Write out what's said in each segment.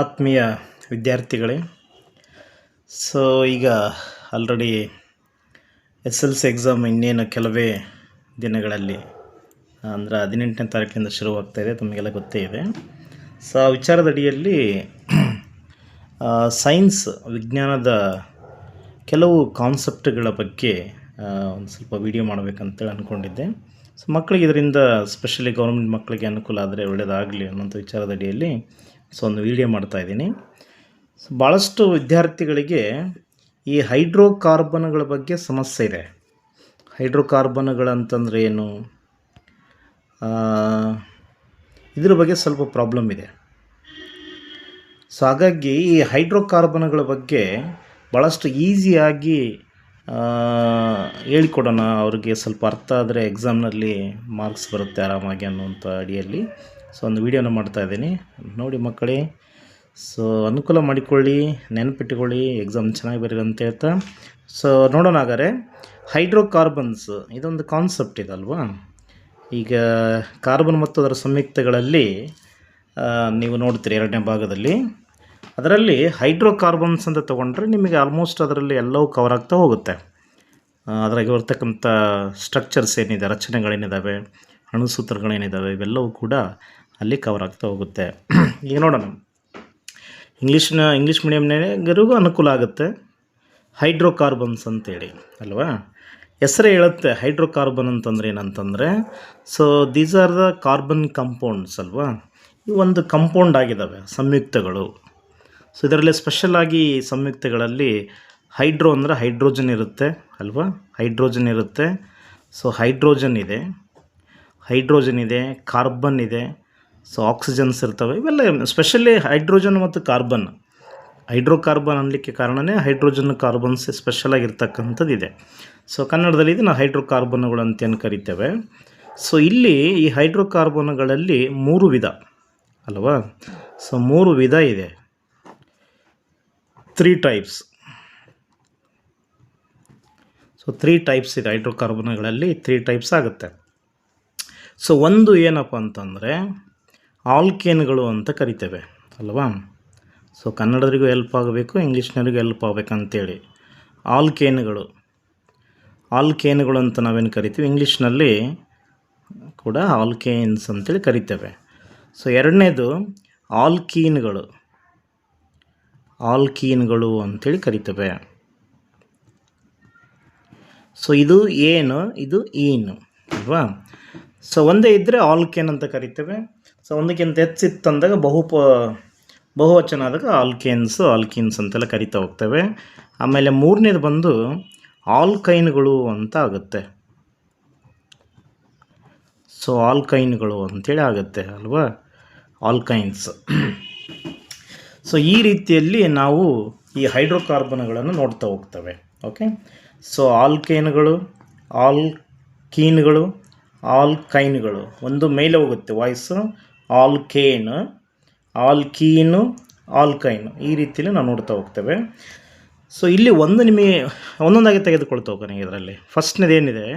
ಆತ್ಮೀಯ ವಿದ್ಯಾರ್ಥಿಗಳೇ, ಸೊ ಈಗ already S L C exam ಇನ್ನೇನು ಕೆಲವೇ ದಿನಗಳಲ್ಲಿ ಅಂದರೆ 18ನೇ ತಾರೀಕಿನಿಂದ ಶುರುವಾಗ್ತಾಯಿದೆ, ತಮಗೆಲ್ಲ ಗೊತ್ತೇ ಇದೆ. ಸೊ ಆ ವಿಚಾರದಡಿಯಲ್ಲಿ ಸೈನ್ಸ್ ವಿಜ್ಞಾನದ ಕೆಲವು ಕಾನ್ಸೆಪ್ಟ್ಗಳ ಬಗ್ಗೆ ಒಂದು ಸ್ವಲ್ಪ ವಿಡಿಯೋ ಮಾಡಬೇಕಂತೇಳಿ ಅಂದ್ಕೊಂಡಿದ್ದೆ. ಸೊ ಮಕ್ಕಳಿಗೆ ಇದರಿಂದ ಸ್ಪೆಷಲಿ ಗೌರ್ಮೆಂಟ್ ಮಕ್ಕಳಿಗೆ ಅನುಕೂಲ ಆದರೆ ಒಳ್ಳೆಯದಾಗಲಿ ಅನ್ನೋಂಥ ವಿಚಾರದಡಿಯಲ್ಲಿ ಒಂದು ವಿಡಿಯೋ ಮಾಡ್ತಾಯಿದ್ದೀನಿ. ಸೊ ಭಾಳಷ್ಟು ವಿದ್ಯಾರ್ಥಿಗಳಿಗೆ ಈ ಹೈಡ್ರೋಕಾರ್ಬನ್ಗಳ ಬಗ್ಗೆ ಸಮಸ್ಯೆ ಇದೆ. ಹೈಡ್ರೋಕಾರ್ಬನ್ಗಳಂತಂದರೆ ಏನು, ಇದ್ರ ಬಗ್ಗೆ ಸ್ವಲ್ಪ ಪ್ರಾಬ್ಲಮ್ ಇದೆ. ಸೊ ಹಾಗಾಗಿ ಈ ಹೈಡ್ರೋಕಾರ್ಬನ್ಗಳ ಬಗ್ಗೆ ಭಾಳಷ್ಟು ಈಸಿಯಾಗಿ ಹೇಳಿಕೊಡೋಣ, ಅವ್ರಿಗೆ ಸ್ವಲ್ಪ ಅರ್ಥ ಆದರೆ ಎಕ್ಸಾಮ್ನಲ್ಲಿ ಮಾರ್ಕ್ಸ್ ಬರುತ್ತೆ ಆರಾಮಾಗಿ ಅನ್ನುವಂಥ ಅಡಿಯಲ್ಲಿ ಸೊ ಒಂದು ವಿಡಿಯೋನ ಮಾಡ್ತಾಯಿದ್ದೀನಿ. ನೋಡಿ ಮಕ್ಕಳೇ, ಸೊ ಅನುಕೂಲ ಮಾಡಿಕೊಳ್ಳಿ, ನೆನಪಿಟ್ಟುಕೊಳ್ಳಿ, ಎಕ್ಸಾಮ್ ಚೆನ್ನಾಗಿ ಬರೀರಿ ಅಂತ ಹೇಳ್ತಾ ಸೊ ನೋಡೋಣ. ಹಾಗಾದರೆ ಹೈಡ್ರೋಕಾರ್ಬನ್ಸ್ ಇದೊಂದು ಕಾನ್ಸೆಪ್ಟ್ ಇದಲ್ವಾ. ಈಗ ಕಾರ್ಬನ್ ಮತ್ತು ಅದರ ಸಂಯುಕ್ತಗಳಲ್ಲಿ ನೀವು ನೋಡ್ತೀರಿ 2ನೇ ಭಾಗದಲ್ಲಿ. ಅದರಲ್ಲಿ ಹೈಡ್ರೋಕಾರ್ಬನ್ಸ್ ಅಂತ ತೊಗೊಂಡ್ರೆ ನಿಮಗೆ ಆಲ್ಮೋಸ್ಟ್ ಅದರಲ್ಲಿ ಎಲ್ಲವೂ ಕವರ್ ಆಗ್ತಾ ಹೋಗುತ್ತೆ. ಅದರಾಗೆ ಬರ್ತಕ್ಕಂಥ ಸ್ಟ್ರಕ್ಚರ್ಸ್ ಏನಿದೆ, ರಚನೆಗಳೇನಿದ್ದಾವೆ, ಅಣುಸೂತ್ರಗಳೇನಿದ್ದಾವೆ, ಇವೆಲ್ಲವೂ ಕೂಡ ಅಲ್ಲಿ ಕವರ್ ಆಗ್ತಾ ಹೋಗುತ್ತೆ. ಈಗ ನೋಡೋಣ, ಇಂಗ್ಲೀಷ್ ಮೀಡಿಯಮ್ನವರಿಗೂ ಅನುಕೂಲ ಆಗುತ್ತೆ ಹೈಡ್ರೋಕಾರ್ಬನ್ಸ್ ಅಂತೇಳಿ ಅಲ್ವಾ. ಹೆಸರೇ ಹೇಳುತ್ತೆ ಹೈಡ್ರೋಕಾರ್ಬನ್ ಅಂತಂದರೆ ಏನಂತಂದರೆ, so these are the carbon compounds ಅಲ್ವಾ. ಇವು ಒಂದು ಕಂಪೌಂಡ್ ಆಗಿದ್ದಾವೆ, ಸಂಯುಕ್ತಗಳು. ಸೊ ಇದರಲ್ಲಿ ಸ್ಪೆಷಲಾಗಿ ಸಂಯುಕ್ತಗಳಲ್ಲಿ ಹೈಡ್ರೋ ಅಂದರೆ ಹೈಡ್ರೋಜನ್ ಇರುತ್ತೆ ಅಲ್ವಾ, ಹೈಡ್ರೋಜನ್ ಇರುತ್ತೆ. ಸೊ ಹೈಡ್ರೋಜನ್ ಇದೆ, ಕಾರ್ಬನ್ ಇದೆ, ಸೊ ಆಕ್ಸಿಜನ್ಸ್ ಇರ್ತವೆ. ಇವೆಲ್ಲ ಸ್ಪೆಷಲಿ ಹೈಡ್ರೋಜನ್ ಮತ್ತು ಕಾರ್ಬನ್, ಹೈಡ್ರೋಕಾರ್ಬನ್ ಅನ್ನಲಿಕ್ಕೆ ಕಾರಣವೇ ಹೈಡ್ರೋಜನ್ ಕಾರ್ಬನ್ಸ್ ಸ್ಪೆಷಲಾಗಿರ್ತಕ್ಕಂಥದ್ದು ಇದೆ. ಸೊ ಕನ್ನಡದಲ್ಲಿ ಇದನ್ನು ಹೈಡ್ರೋಕಾರ್ಬನ್ಗಳು ಅಂತೇನು ಕರಿತೇವೆ. ಸೊ ಇಲ್ಲಿ ಈ ಹೈಡ್ರೋಕಾರ್ಬನ್ಗಳಲ್ಲಿ 3 ವಿಧ ಅಲ್ವಾ. ಸೊ 3 ವಿಧ ಇದೆ, 3 ಟೈಪ್ಸ್. ಸೊ 3 ಟೈಪ್ಸ್ ಇದೆ ಹೈಡ್ರೋಕಾರ್ಬನ್ಗಳಲ್ಲಿ, 3 ಟೈಪ್ಸ್ ಆಗುತ್ತೆ. ಸೊ ಒಂದು ಏನಪ್ಪ ಅಂತಂದರೆ ಆಲ್ಕೇನ್ಗಳು ಅಂತ ಕರಿತೇವೆ ಅಲ್ವಾ. ಸೊ ಕನ್ನಡದವರಿಗೂ ಹೆಲ್ಪ್ ಆಗಬೇಕು, ಇಂಗ್ಲೀಷ್ನವರಿಗೂ ಹೆಲ್ಪ್ ಆಗಬೇಕಂತೇಳಿ ಆಲ್ಕೇನ್ಗಳು ಅಂತ ನಾವೇನು ಕರಿತೀವಿ, ಇಂಗ್ಲೀಷ್ನಲ್ಲಿ ಕೂಡ ಆಲ್ಕೇನ್ಸ್ ಅಂತೇಳಿ ಕರಿತೇವೆ. ಸೊ ಎರಡನೇದು ಆಲ್ಕೀನ್ಗಳು ಅಂಥೇಳಿ ಕರಿತೇವೆ. ಸೊ ಇದು ಏನು, ಇದು ಈನು ಅಲ್ವಾ. ಸೊ ಒಂದೇ ಇದ್ದರೆ ಆಲ್ಕೇನ್ ಅಂತ ಕರಿತೇವೆ. ಸೊ ಒಂದಕ್ಕಿಂತ ಹೆಚ್ಚಿತ್ತಂದಾಗ ಬಹುವಚನ ಆದಾಗ ಆಲ್ಕೀನ್ಸ್ ಅಂತೆಲ್ಲ ಕರಿತಾ ಹೋಗ್ತೇವೆ. ಆಮೇಲೆ 3ನೇದು ಬಂದು ಆಲ್ಕೈನ್ಗಳು ಅಂತ ಆಗುತ್ತೆ. ಸೊ ಆಲ್ಕೈನ್ಗಳು ಅಂತೇಳಿ ಆಗುತ್ತೆ ಅಲ್ವಾ, ಆಲ್ಕೈನ್ಸ್. ಸೊ ಈ ರೀತಿಯಲ್ಲಿ ನಾವು ಈ ಹೈಡ್ರೋಕಾರ್ಬನ್ಗಳನ್ನು ನೋಡ್ತಾ ಹೋಗ್ತೇವೆ. ಓಕೆ, ಸೊ ಆಲ್ಕೇನ್ಗಳು, ಆಲ್ಕೀನ್ಗಳು, ಆಲ್ಕೈನ್ಗಳು, ಒಂದು ಮೇಲೆ ಹೋಗುತ್ತೆ ವಾಯ್ಸು, ಆಲ್ಕೇನು, ಆಲ್ಕೀನು, ಆಲ್ಕೈನು, ಈ ರೀತಿಯಲ್ಲಿ ನಾವು ನೋಡ್ತಾ ಹೋಗ್ತೇವೆ. ಸೊ ಇಲ್ಲಿ ನಿಮಗೆ ಒಂದೊಂದಾಗಿ ತೆಗೆದುಕೊಳ್ತಾ ಹೋಗೋಣ. ಇದರಲ್ಲಿ ಫಸ್ಟ್ನೇದು ಏನಿದೆ,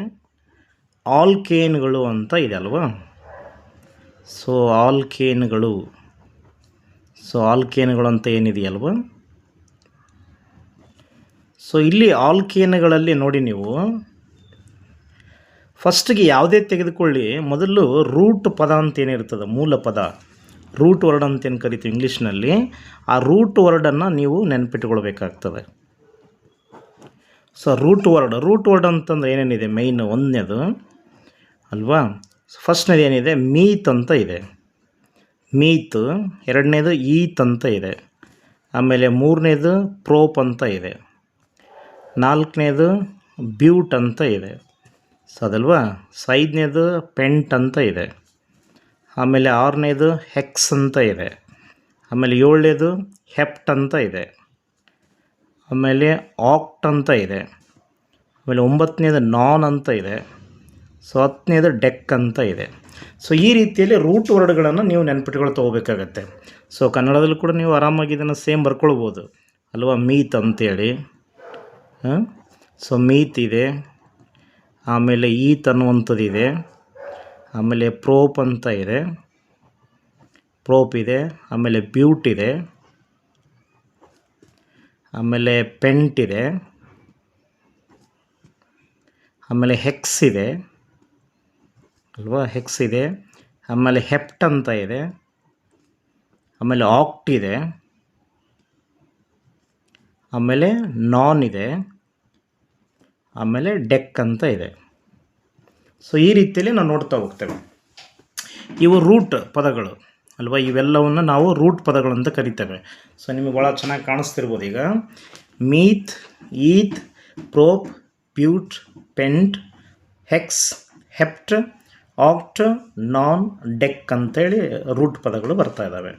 ಆಲ್ಕೇನ್ಗಳು ಅಂತ ಇದೆ ಅಲ್ವಾ. ಸೊ ಆಲ್ಕೇನ್ಗಳು ಅಂತ ಏನಿದೆಯಲ್ವ. ಸೊ ಇಲ್ಲಿ ಆಲ್ಕೇನ್ಗಳಲ್ಲಿ ನೋಡಿ ನೀವು ಫಸ್ಟಿಗೆ ಯಾವುದೇ ತೆಗೆದುಕೊಳ್ಳಿ, ಮೊದಲು ರೂಟ್ ಪದ ಅಂತ ಏನಿರ್ತದೆ, ಮೂಲ ಪದ, ರೂಟ್ ವರ್ಡ್ ಅಂತೇನು ಕರಿತೀವಿ ಇಂಗ್ಲೀಷ್ನಲ್ಲಿ, ಆ ರೂಟ್ ವರ್ಡನ್ನು ನೀವು ನೆನಪಿಟ್ಕೊಳ್ಬೇಕಾಗ್ತದೆ. ಸೊ ರೂಟ್ ವರ್ಡ್ ಅಂತಂದರೆ ಏನೇನಿದೆ, ಮೈನ್ ಒಂದನೇದು ಅಲ್ವಾ. ಫಸ್ಟ್ನೇದು ಏನಿದೆ, ಮೀತ್ ಅಂತ ಇದೆ, ಮೀತ್. ಎರಡನೇದು ಈತ್ ಅಂತ ಇದೆ. ಆಮೇಲೆ 3ನೇದು ಪ್ರೋಪ್ ಅಂತ ಇದೆ. 4ನೇದು ಬ್ಯೂಟ್ ಅಂತ ಇದೆ. ಸೊ ಅದಲ್ವಾ. 5ನೇದು ಪೆಂಟ್ ಅಂತ ಇದೆ. ಆಮೇಲೆ 6ನೇದು ಹೆಕ್ಸ್ ಅಂತ ಇದೆ. ಆಮೇಲೆ 7ನೇದು ಹೆಪ್ಟ್ ಅಂತ ಇದೆ. ಆಮೇಲೆ ಆಕ್ಟ್ ಅಂತ ಇದೆ. ಆಮೇಲೆ 9ನೇದು ನಾನ್ ಅಂತ ಇದೆ. ಸೊ 10ನೇದು ಡೆಕ್ ಅಂತ ಇದೆ. ಸೊ ಈ ರೀತಿಯಲ್ಲಿ ರೂಟ್ ವರ್ಡ್ಗಳನ್ನು ನೀವು ನೆನಪಿಟ್ಕೊಳ್ತಾ ಹೋಗ್ಬೇಕಾಗತ್ತೆ. ಸೊ ಕನ್ನಡದಲ್ಲೂ ಕೂಡ ನೀವು ಆರಾಮಾಗಿ ಇದನ್ನು ಸೇಮ್ ಬರ್ಕೊಳ್ಬೋದು ಅಲ್ವಾ, ಮೀತ್ ಅಂತೇಳಿ. ಸೊ ಮೀತ್ ಇದೆ, ಆಮೇಲೆ ಈತ್ ಅನ್ನುವಂಥದ್ದು ಇದೆ, ಆಮೇಲೆ ಪ್ರೋಪ್ ಅಂತ ಇದೆ, ಪ್ರೋಪ್ ಇದೆ, ಆಮೇಲೆ ಬ್ಯೂಟ್ ಇದೆ, ಆಮೇಲೆ ಪೆಂಟ್ ಇದೆ, ಆಮೇಲೆ ಹೆಕ್ಸ್ ಇದೆ ಅಲ್ವಾ, ಹೆಕ್ಸ್ ಇದೆ, ಆಮೇಲೆ ಹೆಪ್ಟ್ ಅಂತ ಇದೆ, ಆಮೇಲೆ ಆಕ್ಟ್ ಇದೆ, ಆಮೇಲೆ ನಾನ್ ಇದೆ, ಆಮೇಲೆ ಡೆಕ್ ಅಂತ ಇದೆ. ಸೊ ಈ ರೀತಿಯಲ್ಲಿ ನಾವು ನೋಡ್ತಾ ಹೋಗ್ತೇವೆ. ಇವು ರೂಟ್ ಪದಗಳು ಅಲ್ವಾ, ಇವೆಲ್ಲವನ್ನು ನಾವು ರೂಟ್ ಪದಗಳು ಅಂತ ಕರಿತೇವೆ. ಸೊ ನಿಮಗೆ ಭಾಳ ಚೆನ್ನಾಗಿ ಕಾಣಿಸ್ತಿರ್ಬೋದು ಈಗ. ಮೀತ್, ಈತ್, ಪ್ರೋಪ್, ಬ್ಯೂಟ್, ಪೆಂಟ್, ಹೆಕ್ಸ್, ಹೆಪ್ಟ್, ಆಕ್ಟ್, ನಾನ್, ಡೆಕ್ ಅಂತೇಳಿ ರೂಟ್ ಪದಗಳು ಬರ್ತಾ ಇದ್ದಾವೆ.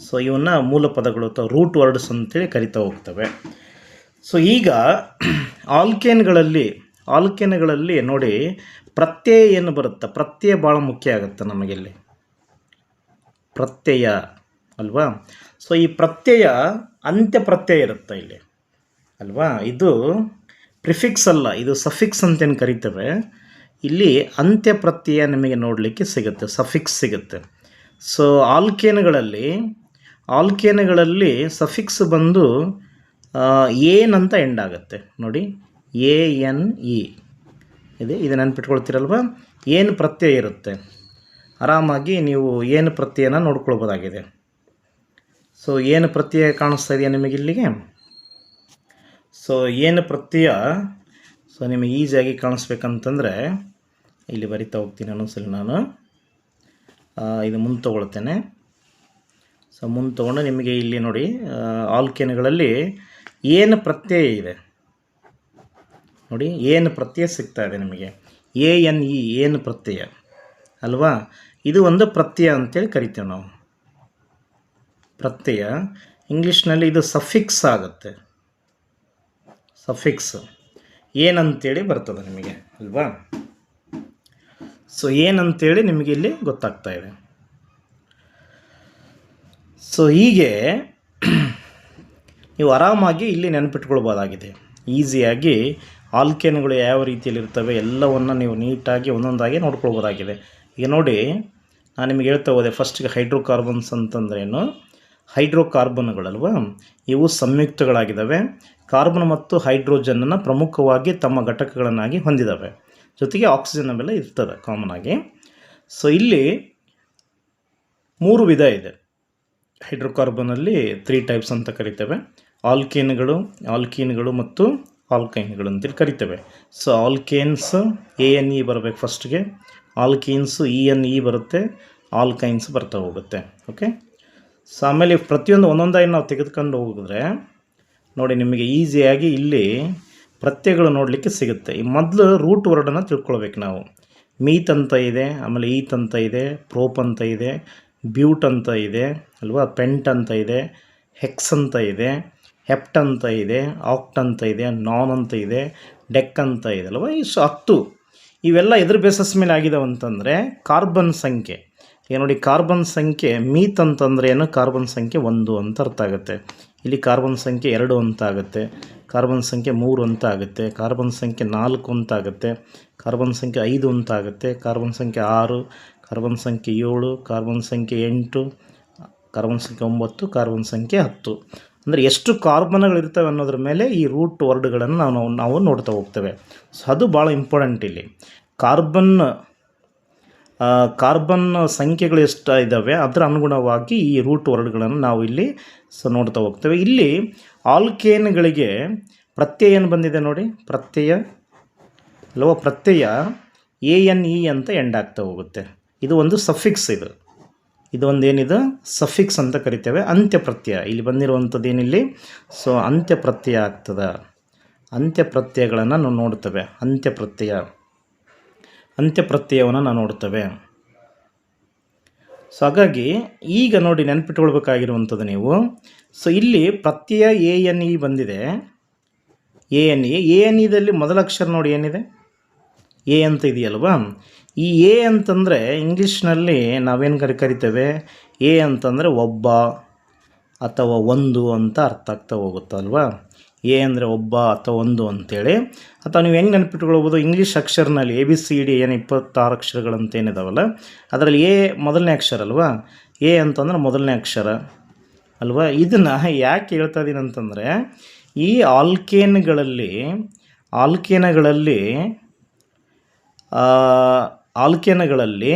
ಸೊ ಇವನ್ನ ಮೂಲ ಪದಗಳು ಅಥವಾ ರೂಟ್ ವರ್ಡ್ಸ್ ಅಂತೇಳಿ ಕರಿತಾ ಹೋಗ್ತವೆ. ಸೊ ಈಗ ಆಲ್ಕೇನ್ಗಳಲ್ಲಿ ನೋಡಿ ಪ್ರತ್ಯಯ ಏನು ಬರುತ್ತೆ, ಪ್ರತ್ಯಯ ಭಾಳ ಮುಖ್ಯ ಆಗುತ್ತೆ ನಮಗಿಲ್ಲಿ, ಪ್ರತ್ಯಯ ಅಲ್ವಾ. ಸೊ ಈ ಪ್ರತ್ಯಯ ಅಂತ್ಯ ಪ್ರತ್ಯಯ ಇರುತ್ತೆ ಇಲ್ಲಿ ಅಲ್ವಾ, ಇದು ಪ್ರಿಫಿಕ್ಸ್ ಅಲ್ಲ, ಇದು ಸಫಿಕ್ಸ್ ಅಂತೇನು ಕರಿತೇವೆ. ಇಲ್ಲಿ ಅಂತ್ಯ ಪ್ರತ್ಯಯ ನಿಮಗೆ ನೋಡಲಿಕ್ಕೆ ಸಿಗುತ್ತೆ, ಸಫಿಕ್ಸ್ ಸಿಗುತ್ತೆ. ಸೊ ಆಲ್ಕೇನ್ಗಳಲ್ಲಿ ಸಫಿಕ್ಸ್ ಬಂದು ಏನ್ ಅಂತ ಎಂಡ್ ಆಗುತ್ತೆ ನೋಡಿ, ANE ಇದೆ. ಇದು ನೆನ್ಪಿಟ್ಕೊಳ್ತೀರಲ್ವ, ಏನು ಪ್ರತ್ಯಯ ಇರುತ್ತೆ, ಆರಾಮಾಗಿ ನೀವು ಏನು ಪ್ರತ್ಯಯನ ನೋಡ್ಕೊಳ್ಬೋದಾಗಿದೆ. ಸೊ ಏನು ಪ್ರತ್ಯಯ ಕಾಣಿಸ್ತಾ ಇದೆಯಾ ನಿಮಗೆ ಇಲ್ಲಿಗೆ? ಸೊ ಏನು ಪ್ರತ್ಯಯ ಸೊ ನಿಮಗೆ ಈಸಿಯಾಗಿ ಕಾಣಿಸ್ಬೇಕಂತಂದರೆ ಇಲ್ಲಿ ಬರಿತಾ ಹೋಗ್ತೀನಿ ಅನ್ನೊಂದ್ಸಲಿ ನಾನು. ಇದು ಮುಂದೆ ತೊಗೊಳ್ತೇನೆ. ಸೊ ಮುಂದೆ ತೊಗೊಂಡು ನಿಮಗೆ ಇಲ್ಲಿ ನೋಡಿ ಆಲ್ಕೇನ್ಗಳಲ್ಲಿ ಏನು ಪ್ರತ್ಯಯ ಇದೆ ನೋಡಿ, ಏನು ಪ್ರತ್ಯಯ ಸಿಗ್ತಾ ಇದೆ ನಿಮಗೆ, ANE ಏನು ಪ್ರತ್ಯಯ ಅಲ್ವಾ. ಇದು ಒಂದು ಪ್ರತ್ಯಯ ಅಂತೇಳಿ ಕರಿತೇವೆ ನಾವು. ಪ್ರತ್ಯಯ ಇಂಗ್ಲೀಷ್ನಲ್ಲಿ ಇದು ಸಫಿಕ್ಸ್ ಆಗುತ್ತೆ, ಸಫಿಕ್ಸ್ ಏನಂತೇಳಿ ಬರ್ತದೆ ನಿಮಗೆ ಅಲ್ವಾ. ಸೊ ಏನಂತೇಳಿ ನಿಮಗೆ ಇಲ್ಲಿ ಗೊತ್ತಾಗ್ತಾ ಇದೆ. ಸೊ ಹೀಗೆ ನೀವು ಆರಾಮಾಗಿ ಇಲ್ಲಿ ನೆನಪಿಟ್ಕೊಳ್ಬೋದಾಗಿದೆ, ಈಸಿಯಾಗಿ ಆಲ್ಕೇನ್ಗಳು ಯಾವ ರೀತಿಯಲ್ಲಿ ಇರ್ತವೆ ಎಲ್ಲವನ್ನು ನೀವು ನೀಟಾಗಿ ಒಂದೊಂದಾಗಿ ನೋಡ್ಕೊಳ್ಬೋದಾಗಿದೆ. ಈಗ ನೋಡಿ, ನಾನು ನಿಮಗೆ ಹೇಳ್ತಾ ಹೋದೆ ಫಸ್ಟಿಗೆ ಹೈಡ್ರೋಕಾರ್ಬನ್ಸ್ ಅಂತಂದ್ರೇನು, ಹೈಡ್ರೋಕಾರ್ಬನ್ಗಳಲ್ವ, ಇವು ಸಂಯುಕ್ತಗಳಾಗಿದ್ದಾವೆ. ಕಾರ್ಬನ್ ಮತ್ತು ಹೈಡ್ರೋಜನನ್ನು ಪ್ರಮುಖವಾಗಿ ತಮ್ಮ ಘಟಕಗಳನ್ನಾಗಿ ಹೊಂದಿದ್ದಾವೆ, ಜೊತೆಗೆ ಆಕ್ಸಿಜನ್ ಅವೆಲ್ಲ ಇರ್ತದೆ ಕಾಮನ್ ಆಗಿ. ಸೊ ಇಲ್ಲಿ 3 ವಿಧ ಇದೆ ಹೈಡ್ರೋಕಾರ್ಬನಲ್ಲಿ, 3 ಟೈಪ್ಸ್ ಅಂತ ಕರಿತೇವೆ. ಆಲ್ಕೀನ್ಗಳು ಮತ್ತು ಆಲ್ಕೈನ್ಗಳು ಅಂತೇಳಿ ಕರಿತೇವೆ. ಸೊ ಆಲ್ಕೇನ್ಸ್ ANE ಬರಬೇಕು ಫಸ್ಟ್ಗೆ, ಆಲ್ಕೀನ್ಸ್ ENE ಬರುತ್ತೆ, ಆಲ್ಕೈನ್ಸ್ ಬರ್ತಾ ಹೋಗುತ್ತೆ. ಓಕೆ. ಸೊ ಆಮೇಲೆ ಪ್ರತಿಯೊಂದು ಒಂದೊಂದಾಗಿ ನಾವು ತೆಗೆದುಕೊಂಡು ಹೋಗಿದ್ರೆ ನೋಡಿ ನಿಮಗೆ ಈಸಿಯಾಗಿ ಇಲ್ಲಿ ಪ್ರತ್ಯಯಗಳು ನೋಡಲಿಕ್ಕೆ ಸಿಗುತ್ತೆ. ಈ ಮೊದಲು ರೂಟ್ ವರ್ಡನ್ನು ತಿಳ್ಕೊಳ್ಬೇಕು ನಾವು. ಮೀತ್ ಅಂತ ಇದೆ, ಆಮೇಲೆ ಈತ್ ಅಂತ ಇದೆ, ಪ್ರೋಪ್ ಅಂತ ಇದೆ, ಬ್ಯೂಟ್ ಅಂತ ಇದೆ ಅಲ್ವಾ, ಪೆಂಟ್ ಅಂತ ಇದೆ, ಹೆಕ್ಸ್ ಅಂತ ಇದೆ, ಹೆಪ್ಟ್ ಅಂತ ಇದೆ, ಆಕ್ಟ್ ಅಂತ ಇದೆ, ನಾನ್ ಅಂತ ಇದೆ, ಡೆಕ್ ಅಂತ ಇದೆ ಅಲ್ವಾ. ಇಷ್ಟು 10 ಇವೆಲ್ಲ ಎದ್ರ ಬೇಸಸ್ ಮೇಲೆ ಆಗಿದಾವೆ ಅಂತಂದರೆ ಕಾರ್ಬನ್ ಸಂಖ್ಯೆ. ಈಗ ನೋಡಿ ಕಾರ್ಬನ್ ಸಂಖ್ಯೆ ಮೀತ್ ಅಂತಂದರೆ ಏನು, ಕಾರ್ಬನ್ ಸಂಖ್ಯೆ 1 ಅಂತ ಅರ್ಥ ಆಗುತ್ತೆ. ಇಲ್ಲಿ ಕಾರ್ಬನ್ ಸಂಖ್ಯೆ 2 ಅಂತ ಆಗುತ್ತೆ, ಕಾರ್ಬನ್ ಸಂಖ್ಯೆ 3 ಅಂತ ಆಗುತ್ತೆ, ಕಾರ್ಬನ್ ಸಂಖ್ಯೆ 4 ಅಂತ ಆಗುತ್ತೆ, ಕಾರ್ಬನ್ ಸಂಖ್ಯೆ 5 ಅಂತ ಆಗುತ್ತೆ, ಕಾರ್ಬನ್ ಸಂಖ್ಯೆ 6, ಕಾರ್ಬನ್ ಸಂಖ್ಯೆ 7, ಕಾರ್ಬನ್ ಸಂಖ್ಯೆ 8, ಕಾರ್ಬನ್ ಸಂಖ್ಯೆ 9, ಕಾರ್ಬನ್ ಸಂಖ್ಯೆ 10. ಅಂದರೆ ಎಷ್ಟು ಕಾರ್ಬನ್ಗಳಿರ್ತವೆ ಅನ್ನೋದ್ರ ಮೇಲೆ ಈ ರೂಟ್ ವರ್ಡ್ಗಳನ್ನು ನಾವು ನೋಡ್ತಾ ಹೋಗ್ತೇವೆ. ಸೊ ಅದು ಭಾಳ ಇಂಪಾರ್ಟೆಂಟ್ ಇಲ್ಲಿ. ಕಾರ್ಬನ್ ಸಂಖ್ಯೆಗಳು ಎಷ್ಟು ಇದ್ದಾವೆ ಅದರ ಅನುಗುಣವಾಗಿ ಈ ರೂಟ್ ವರ್ಡ್ಗಳನ್ನು ನಾವು ಇಲ್ಲಿ ನೋಡ್ತಾ ಹೋಗ್ತೇವೆ. ಇಲ್ಲಿ ಆಲ್ಕೇನ್ಗಳಿಗೆ ಪ್ರತ್ಯಯ ಏನು ಬಂದಿದೆ ನೋಡಿ, ಪ್ರತ್ಯಯ ಅಲ್ವಾ, ಪ್ರತ್ಯಯ ANE ಅಂತ ಎಂಡ್ ಆಗ್ತಾ ಹೋಗುತ್ತೆ. ಇದು ಒಂದು ಸಫಿಕ್ಸ್, ಇದು ಒಂದು ಏನಿದೆ ಸಫಿಕ್ಸ್ ಅಂತ ಕರಿತೇವೆ. ಅಂತ್ಯ ಪ್ರತ್ಯಯ ಇಲ್ಲಿ ಬಂದಿರುವಂಥದ್ದು ಏನಿಲ್ಲಿ, ಸೊ ಅಂತ್ಯ ಪ್ರತ್ಯಯ ಆಗ್ತದೆ. ಅಂತ್ಯ ಪ್ರತ್ಯಯಗಳನ್ನು ನಾವು ನೋಡ್ತೇವೆ, ಅಂತ್ಯ ಪ್ರತ್ಯಯವನ್ನು ನಾವು ನೋಡ್ತೇವೆ. ಸೊ ಹಾಗಾಗಿ ಈಗ ನೋಡಿ ನೆನಪಿಟ್ಕೊಳ್ಬೇಕಾಗಿರುವಂಥದ್ದು ನೀವು. ಸೊ ಇಲ್ಲಿ ಪ್ರತ್ಯಯ ANE ಬಂದಿದೆ, ANEದಲ್ಲಿ ಮೊದಲ ಅಕ್ಷರ ನೋಡಿ ಏನಿದೆ, A ಅಂತ ಇದೆಯಲ್ವಾ. ಈ A ಅಂತಂದರೆ ಇಂಗ್ಲೀಷ್ನಲ್ಲಿ ನಾವೇನು ಕರಿತೇವೆ, A ಅಂತಂದರೆ ಒಬ್ಬ ಅಥವಾ ಒಂದು ಅಂತ ಅರ್ಥ ಆಗ್ತಾ ಹೋಗುತ್ತಲ್ವಾ. A ಅಂದರೆ ಒಬ್ಬ ಅಥವಾ ಒಂದು ಅಂತೇಳಿ. ಅಥವಾ ನೀವು ಹೆಂಗೆ ನೆನಪಿಟ್ಕೊಳ್ಬೋದು, ಇಂಗ್ಲೀಷ್ ಅಕ್ಷರನಲ್ಲಿ ABCD ಏನು 26 ಅಕ್ಷರಗಳಂತ ಏನಿದಾವಲ್ಲ, ಅದರಲ್ಲಿ A ಮೊದಲನೇ ಅಕ್ಷರ ಅಲ್ವಾ, A ಅಂತಂದ್ರೆ ಮೊದಲನೇ ಅಕ್ಷರ ಅಲ್ವಾ. ಇದನ್ನು ಯಾಕೆ ಹೇಳ್ತಾ ಇದ್ದೀನಿ ಅಂತಂದರೆ ಈ ಆಲ್ಕೇನ್ಗಳಲ್ಲಿ ಆಲ್ಕೇನಗಳಲ್ಲಿ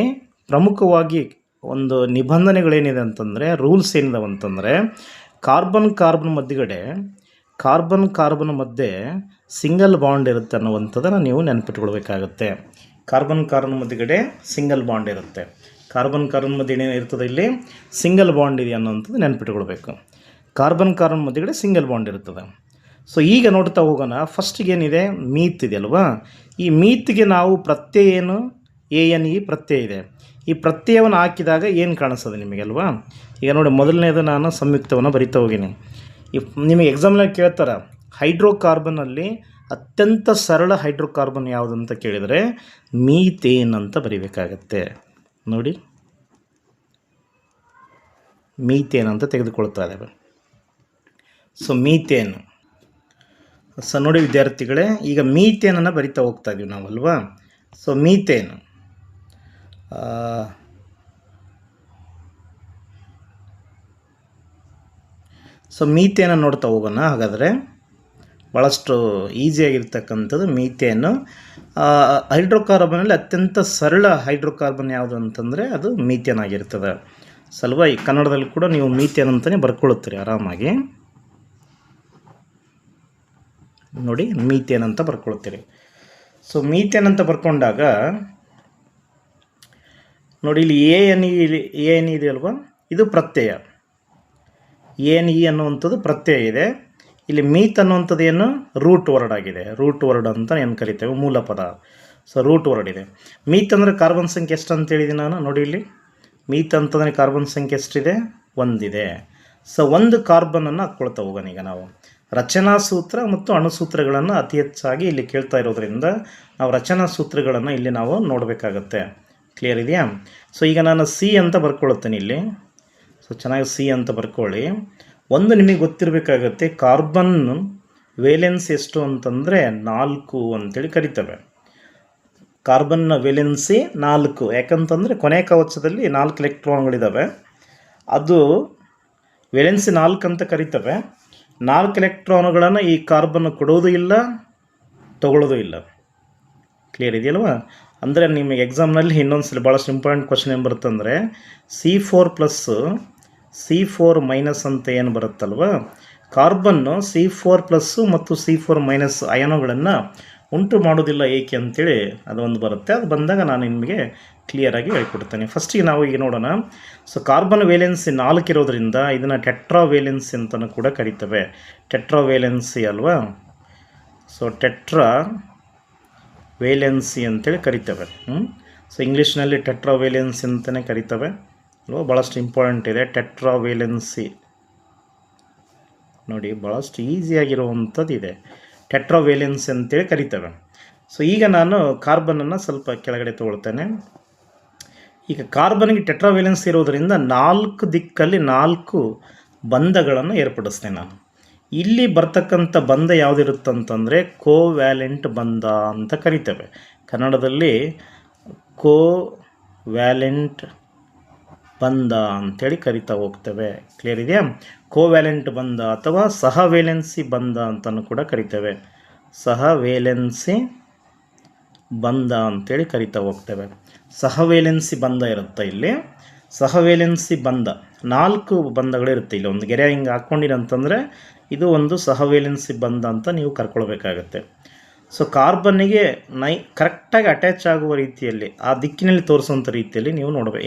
ಪ್ರಮುಖವಾಗಿ ಒಂದು ನಿಬಂಧನೆಗಳೇನಿದೆ ಅಂತಂದರೆ, ರೂಲ್ಸ್ ಏನಿದಾವೆ ಅಂತಂದರೆ, ಕಾರ್ಬನ್ ಮಧ್ಯೆ ಸಿಂಗಲ್ ಬಾಂಡ್ ಇರುತ್ತೆ ಅನ್ನುವಂಥದ್ದನ್ನು ನೀವು ನೆನಪಿಟ್ಕೊಳ್ಬೇಕಾಗತ್ತೆ. ಕಾರ್ಬನ್ ಮಧ್ಯಗಡೆ ಸಿಂಗಲ್ ಬಾಂಡ್ ಇರುತ್ತೆ. ಕಾರ್ಬನ್ ಮಧ್ಯೆ ಏನೇನಿರ್ತದೆ, ಇಲ್ಲಿ ಸಿಂಗಲ್ ಬಾಂಡ್ ಇದೆ ಅನ್ನೋವಂಥದ್ದು ನೆನಪಿಟ್ಕೊಳ್ಬೇಕು. ಕಾರ್ಬನ್ ಮಧ್ಯಗಡೆ ಸಿಂಗಲ್ ಬಾಂಡ್ ಇರ್ತದೆ. ಸೊ ಈಗ ನೋಡ್ತಾ ಹೋಗೋಣ. ಫಸ್ಟಿಗೆ ಏನಿದೆ, ಮೀತ್ ಇದೆ ಅಲ್ವಾ. ಈ ಮೀತ್ಗೆ ನಾವು ಪ್ರತ್ಯಯ ಏನು, ANE ಪ್ರತ್ಯಯ ಇದೆ. ಈ ಪ್ರತ್ಯಯವನ್ನು ಹಾಕಿದಾಗ ಏನು ಕಾಣಿಸ್ತದೆ ನಿಮಗೆ ಅಲ್ವಾ. ಈಗ ನೋಡಿ, ಮೊದಲನೇದು ನಾನು ಸಂಯುಕ್ತವನ್ನು ಬರಿತಾ ಹೋಗಿನಿ. ನಿಮಗೆ ಎಕ್ಸಾಮ್ನಾಗ ಕೇಳ್ತಾರೆ, ಹೈಡ್ರೋಕಾರ್ಬನಲ್ಲಿ ಅತ್ಯಂತ ಸರಳ ಹೈಡ್ರೋಕಾರ್ಬನ್ ಯಾವುದು ಅಂತ ಕೇಳಿದರೆ ಮೀಥೇನ್ ಅಂತ ಬರಿಬೇಕಾಗತ್ತೆ. ನೋಡಿ, ಮೀಥೇನ್ ಅಂತ ತೆಗೆದುಕೊಳ್ತಾ ಇದ್ದೇವೆ. So methane. ಸೊ ನೋಡಿ ವಿದ್ಯಾರ್ಥಿಗಳೇ, ಈಗ ಮೀಥೇನನ್ನು ಬರಿತಾ ಹೋಗ್ತಾ ಇದ್ದೀವಿ ನಾವಲ್ವಾ. ಸೊ ಮೀಥೇನ್, ಮೀಥೇನನ್ನು ನೋಡ್ತಾ ಹೋಗೋಣ. ಹಾಗಾದರೆ ಭಾಳಷ್ಟು ಈಸಿಯಾಗಿರ್ತಕ್ಕಂಥದ್ದು ಮೀಥೇನು. ಹೈಡ್ರೋಕಾರ್ಬನಲ್ಲಿ ಅತ್ಯಂತ ಸರಳ ಹೈಡ್ರೋಕಾರ್ಬನ್ ಯಾವುದು ಅಂತಂದರೆ ಅದು ಮೀಥೇನ್ ಆಗಿರ್ತದೆ. ಸಲುವಾಗಿ ಕನ್ನಡದಲ್ಲಿ ಕೂಡ ನೀವು ಮೀಥೇನ್ ಅಂತಲೇ ಬರ್ಕೊಳ್ಳುತ್ತೀರಿ ಆರಾಮಾಗಿ. ನೋಡಿ, ಮೀಥೇನ್ ಅಂತ ಬರ್ಕೊಳ್ತೀರಿ. ಸೊ ಮೀಥೇನ್ ಅಂತ ಬರ್ಕೊಂಡಾಗ ನೋಡಿ, ಇಲ್ಲಿ ANE ಇದೆ ಅಲ್ವಾ, ಇದು ಪ್ರತ್ಯಯ. ANE ಅನ್ನುವಂಥದ್ದು ಪ್ರತ್ಯಯ ಇದೆ. ಇಲ್ಲಿ ಮೀತ್ ಅನ್ನುವಂಥದ್ದು ಏನು, ರೂಟ್ ವರ್ಡ್ ಆಗಿದೆ. ರೂಟ್ ವರ್ಡ್ ಅಂತ ಏನು ಕರಿತೇವೆ, ಮೂಲ ಪದ. ಸೊ ರೂಟ್ ವರ್ಡ್ ಇದೆ. ಮೀತ್ ಅಂದರೆ ಕಾರ್ಬನ್ ಸಂಖ್ಯೆ ಎಷ್ಟು ಅಂತ ಹೇಳಿದ್ದೀನಿ ನಾನು. ನೋಡಿ, ಇಲ್ಲಿ ಮೀತ್ ಅಂತಂದರೆ ಕಾರ್ಬನ್ ಸಂಖ್ಯೆ ಎಷ್ಟಿದೆ, 1 ಇದೆ. ಸೊ ಒಂದು ಕಾರ್ಬನನ್ನು ಹಾಕ್ಕೊಳ್ತಾ ಹೋಗೋಣ. ಈಗ ನಾವು ರಚನಾ ಸೂತ್ರ ಮತ್ತು ಅಣುಸೂತ್ರಗಳನ್ನು ಅತಿ ಹೆಚ್ಚಾಗಿ ಇಲ್ಲಿ ಕೇಳ್ತಾ ಇರೋದ್ರಿಂದ ನಾವು ರಚನಾ ಸೂತ್ರಗಳನ್ನು ಇಲ್ಲಿ ನಾವು ನೋಡಬೇಕಾಗತ್ತೆ. ಕ್ಲಿಯರ್ ಇದೆಯಾ. ಸೊ ಈಗ ನಾನು C ಅಂತ ಬರ್ಕೊಳ್ತೇನೆ ಇಲ್ಲಿ. ಸೊ ಚೆನ್ನಾಗಿ C ಅಂತ ಬರ್ಕೊಳ್ಳಿ. ಒಂದು ನಿಮಗೆ ಗೊತ್ತಿರಬೇಕಾಗತ್ತೆ, ಕಾರ್ಬನ್ ವೇಲೆನ್ಸಿ ಎಷ್ಟು ಅಂತಂದರೆ 4 ಅಂತೇಳಿ ಕರಿತೇವೆ. ಕಾರ್ಬನ್ನ ವೇಲೆನ್ಸಿ 4. ಯಾಕಂತಂದರೆ ಕೊನೆ ಕವಚದಲ್ಲಿ 4 ಎಲೆಕ್ಟ್ರಾನ್ಗಳಿದ್ದಾವೆ. ಅದು ವೇಲೆನ್ಸಿ 4 ಅಂತ ಕರಿತೇವೆ. 4 ಎಲೆಕ್ಟ್ರಾನ್ಗಳನ್ನು ಈ ಕಾರ್ಬನ್ ಕೊಡೋದು ಇಲ್ಲ, ತಗೊಳ್ಳೋದು ಇಲ್ಲ. ಕ್ಲಿಯರ್ ಇದೆಯಲ್ವಾ. ಅಂದರೆ ನಿಮಗೆ ಎಕ್ಸಾಮ್ನಲ್ಲಿ ಇನ್ನೊಂದು ಸಲ ಭಾಳಷ್ಟು ಇಂಪಾರ್ಟೆಂಟ್ ಕ್ವಶನ್ ಏನು ಬರುತ್ತಂದರೆ, C4+ C4- ಅಂತ ಏನು ಬರುತ್ತಲ್ವ, ಕಾರ್ಬನ್ನು C4+ ಮತ್ತು C4- ಅಯಾನುಗಳನ್ನು ಉಂಟು ಮಾಡೋದಿಲ್ಲ ಏಕೆ ಅಂತೇಳಿ ಅದೊಂದು ಬರುತ್ತೆ. ಅದು ಬಂದಾಗ ನಾನು ನಿಮಗೆ ಕ್ಲಿಯರಾಗಿ ಹೇಳ್ಕೊಡ್ತೇನೆ. ಫಸ್ಟಿಗೆ ನಾವು ಈಗ ನೋಡೋಣ. ಸೊ ಕಾರ್ಬನ್ ವೇಲೆನ್ಸಿ 4 ಇರೋದ್ರಿಂದ ಇದನ್ನು ಟೆಟ್ರಾ ವೇಲೆನ್ಸಿ ಅಂತಲೂ ಕೂಡ ಕರಿತೇವೆ. ಟೆಟ್ರಾ ವೇಲೆನ್ಸಿ ಅಲ್ವಾ. ಸೊ ಟೆಟ್ರಾ ವೇಲೆನ್ಸಿ ಅಂತೇಳಿ ಕರಿತೇವೆ. ಸೊ ಇಂಗ್ಲೀಷ್ನಲ್ಲಿ ಟೆಟ್ರಾ ವೇಲೆನ್ಸಿ ಅಂತಲೇ ಕರಿತೇವೆ ಅಲ್ವಾ. ಭಾಳಷ್ಟು ಇಂಪಾರ್ಟೆಂಟ್ ಇದೆ ಟೆಟ್ರಾ ವೇಲೆನ್ಸಿ. ನೋಡಿ, ಭಾಳಷ್ಟು ಈಸಿಯಾಗಿರುವಂಥದ್ದು ಇದೆ. ಟೆಟ್ರಾ ವೇಲೆನ್ಸಿ ಅಂತೇಳಿ ಕರಿತೇವೆ. ಸೊ ಈಗ ನಾನು ಕಾರ್ಬನನ್ನು ಸ್ವಲ್ಪ ಕೆಳಗಡೆ ತೊಗೊಳ್ತೇನೆ. ಈಗ ಕಾರ್ಬನ್ಗೆ ಟೆಟ್ರಾ ವೇಲೆನ್ಸಿ ಇರೋದರಿಂದ 4 ದಿಕ್ಕಲ್ಲಿ 4 ಬಂಧಗಳನ್ನು ಏರ್ಪಡಿಸ್ತೇನೆ ನಾನು. ಇಲ್ಲಿ ಬರ್ತಕ್ಕಂಥ ಬಂಧ ಯಾವುದಿರುತ್ತಂತಂದರೆ ಕೋವ್ಯಾಲೆಂಟ್ ಬಂಧ ಅಂತ ಕರಿತೇವೆ. ಕನ್ನಡದಲ್ಲಿ ಕೋವ್ಯಾಲೆಂಟ್ ಬಂಧ ಅಂಥೇಳಿ ಕರಿತಾ ಹೋಗ್ತೇವೆ. ಕ್ಲಿಯರ್ ಇದೆಯಾ. ಕೋವ್ಯಾಲೆಂಟ್ ಬಂಧ ಅಥವಾ ಸಹವೇಲೆನ್ಸಿ ಬಂಧ ಅಂತಲೂ ಕೂಡ ಕರಿತೇವೆ. ಸಹವೇಲೆನ್ಸಿ ಬಂಧ ಅಂಥೇಳಿ ಕರಿತಾ ಹೋಗ್ತೇವೆ. ಸಹವೇಲೆನ್ಸಿ ಬಂಧ ಇರುತ್ತೆ ಇಲ್ಲಿ. ಸಹವೇಲೆನ್ಸಿ ಬಂಧ 4 ಬಂಧಗಳಿರುತ್ತೆ. ಇಲ್ಲಿ ಒಂದು ಗೆರೆ ಹಿಂಗೆ ಹಾಕ್ಕೊಂಡಿರಂತಂದರೆ ಇದು ಒಂದು ಸಹವೇಲೆನ್ಸಿ ಬಂಧ ಅಂತ ನೀವು ಕರ್ಕೊಳ್ಬೇಕಾಗತ್ತೆ. ಸೊ ಕಾರ್ಬನ್ನಿಗೆ ಕರೆಕ್ಟಾಗಿ ಅಟ್ಯಾಚ್ ಆಗುವ ರೀತಿಯಲ್ಲಿ, ಆ ದಿಕ್ಕಿನಲ್ಲಿ ತೋರಿಸುವಂಥ ರೀತಿಯಲ್ಲಿ ನೀವು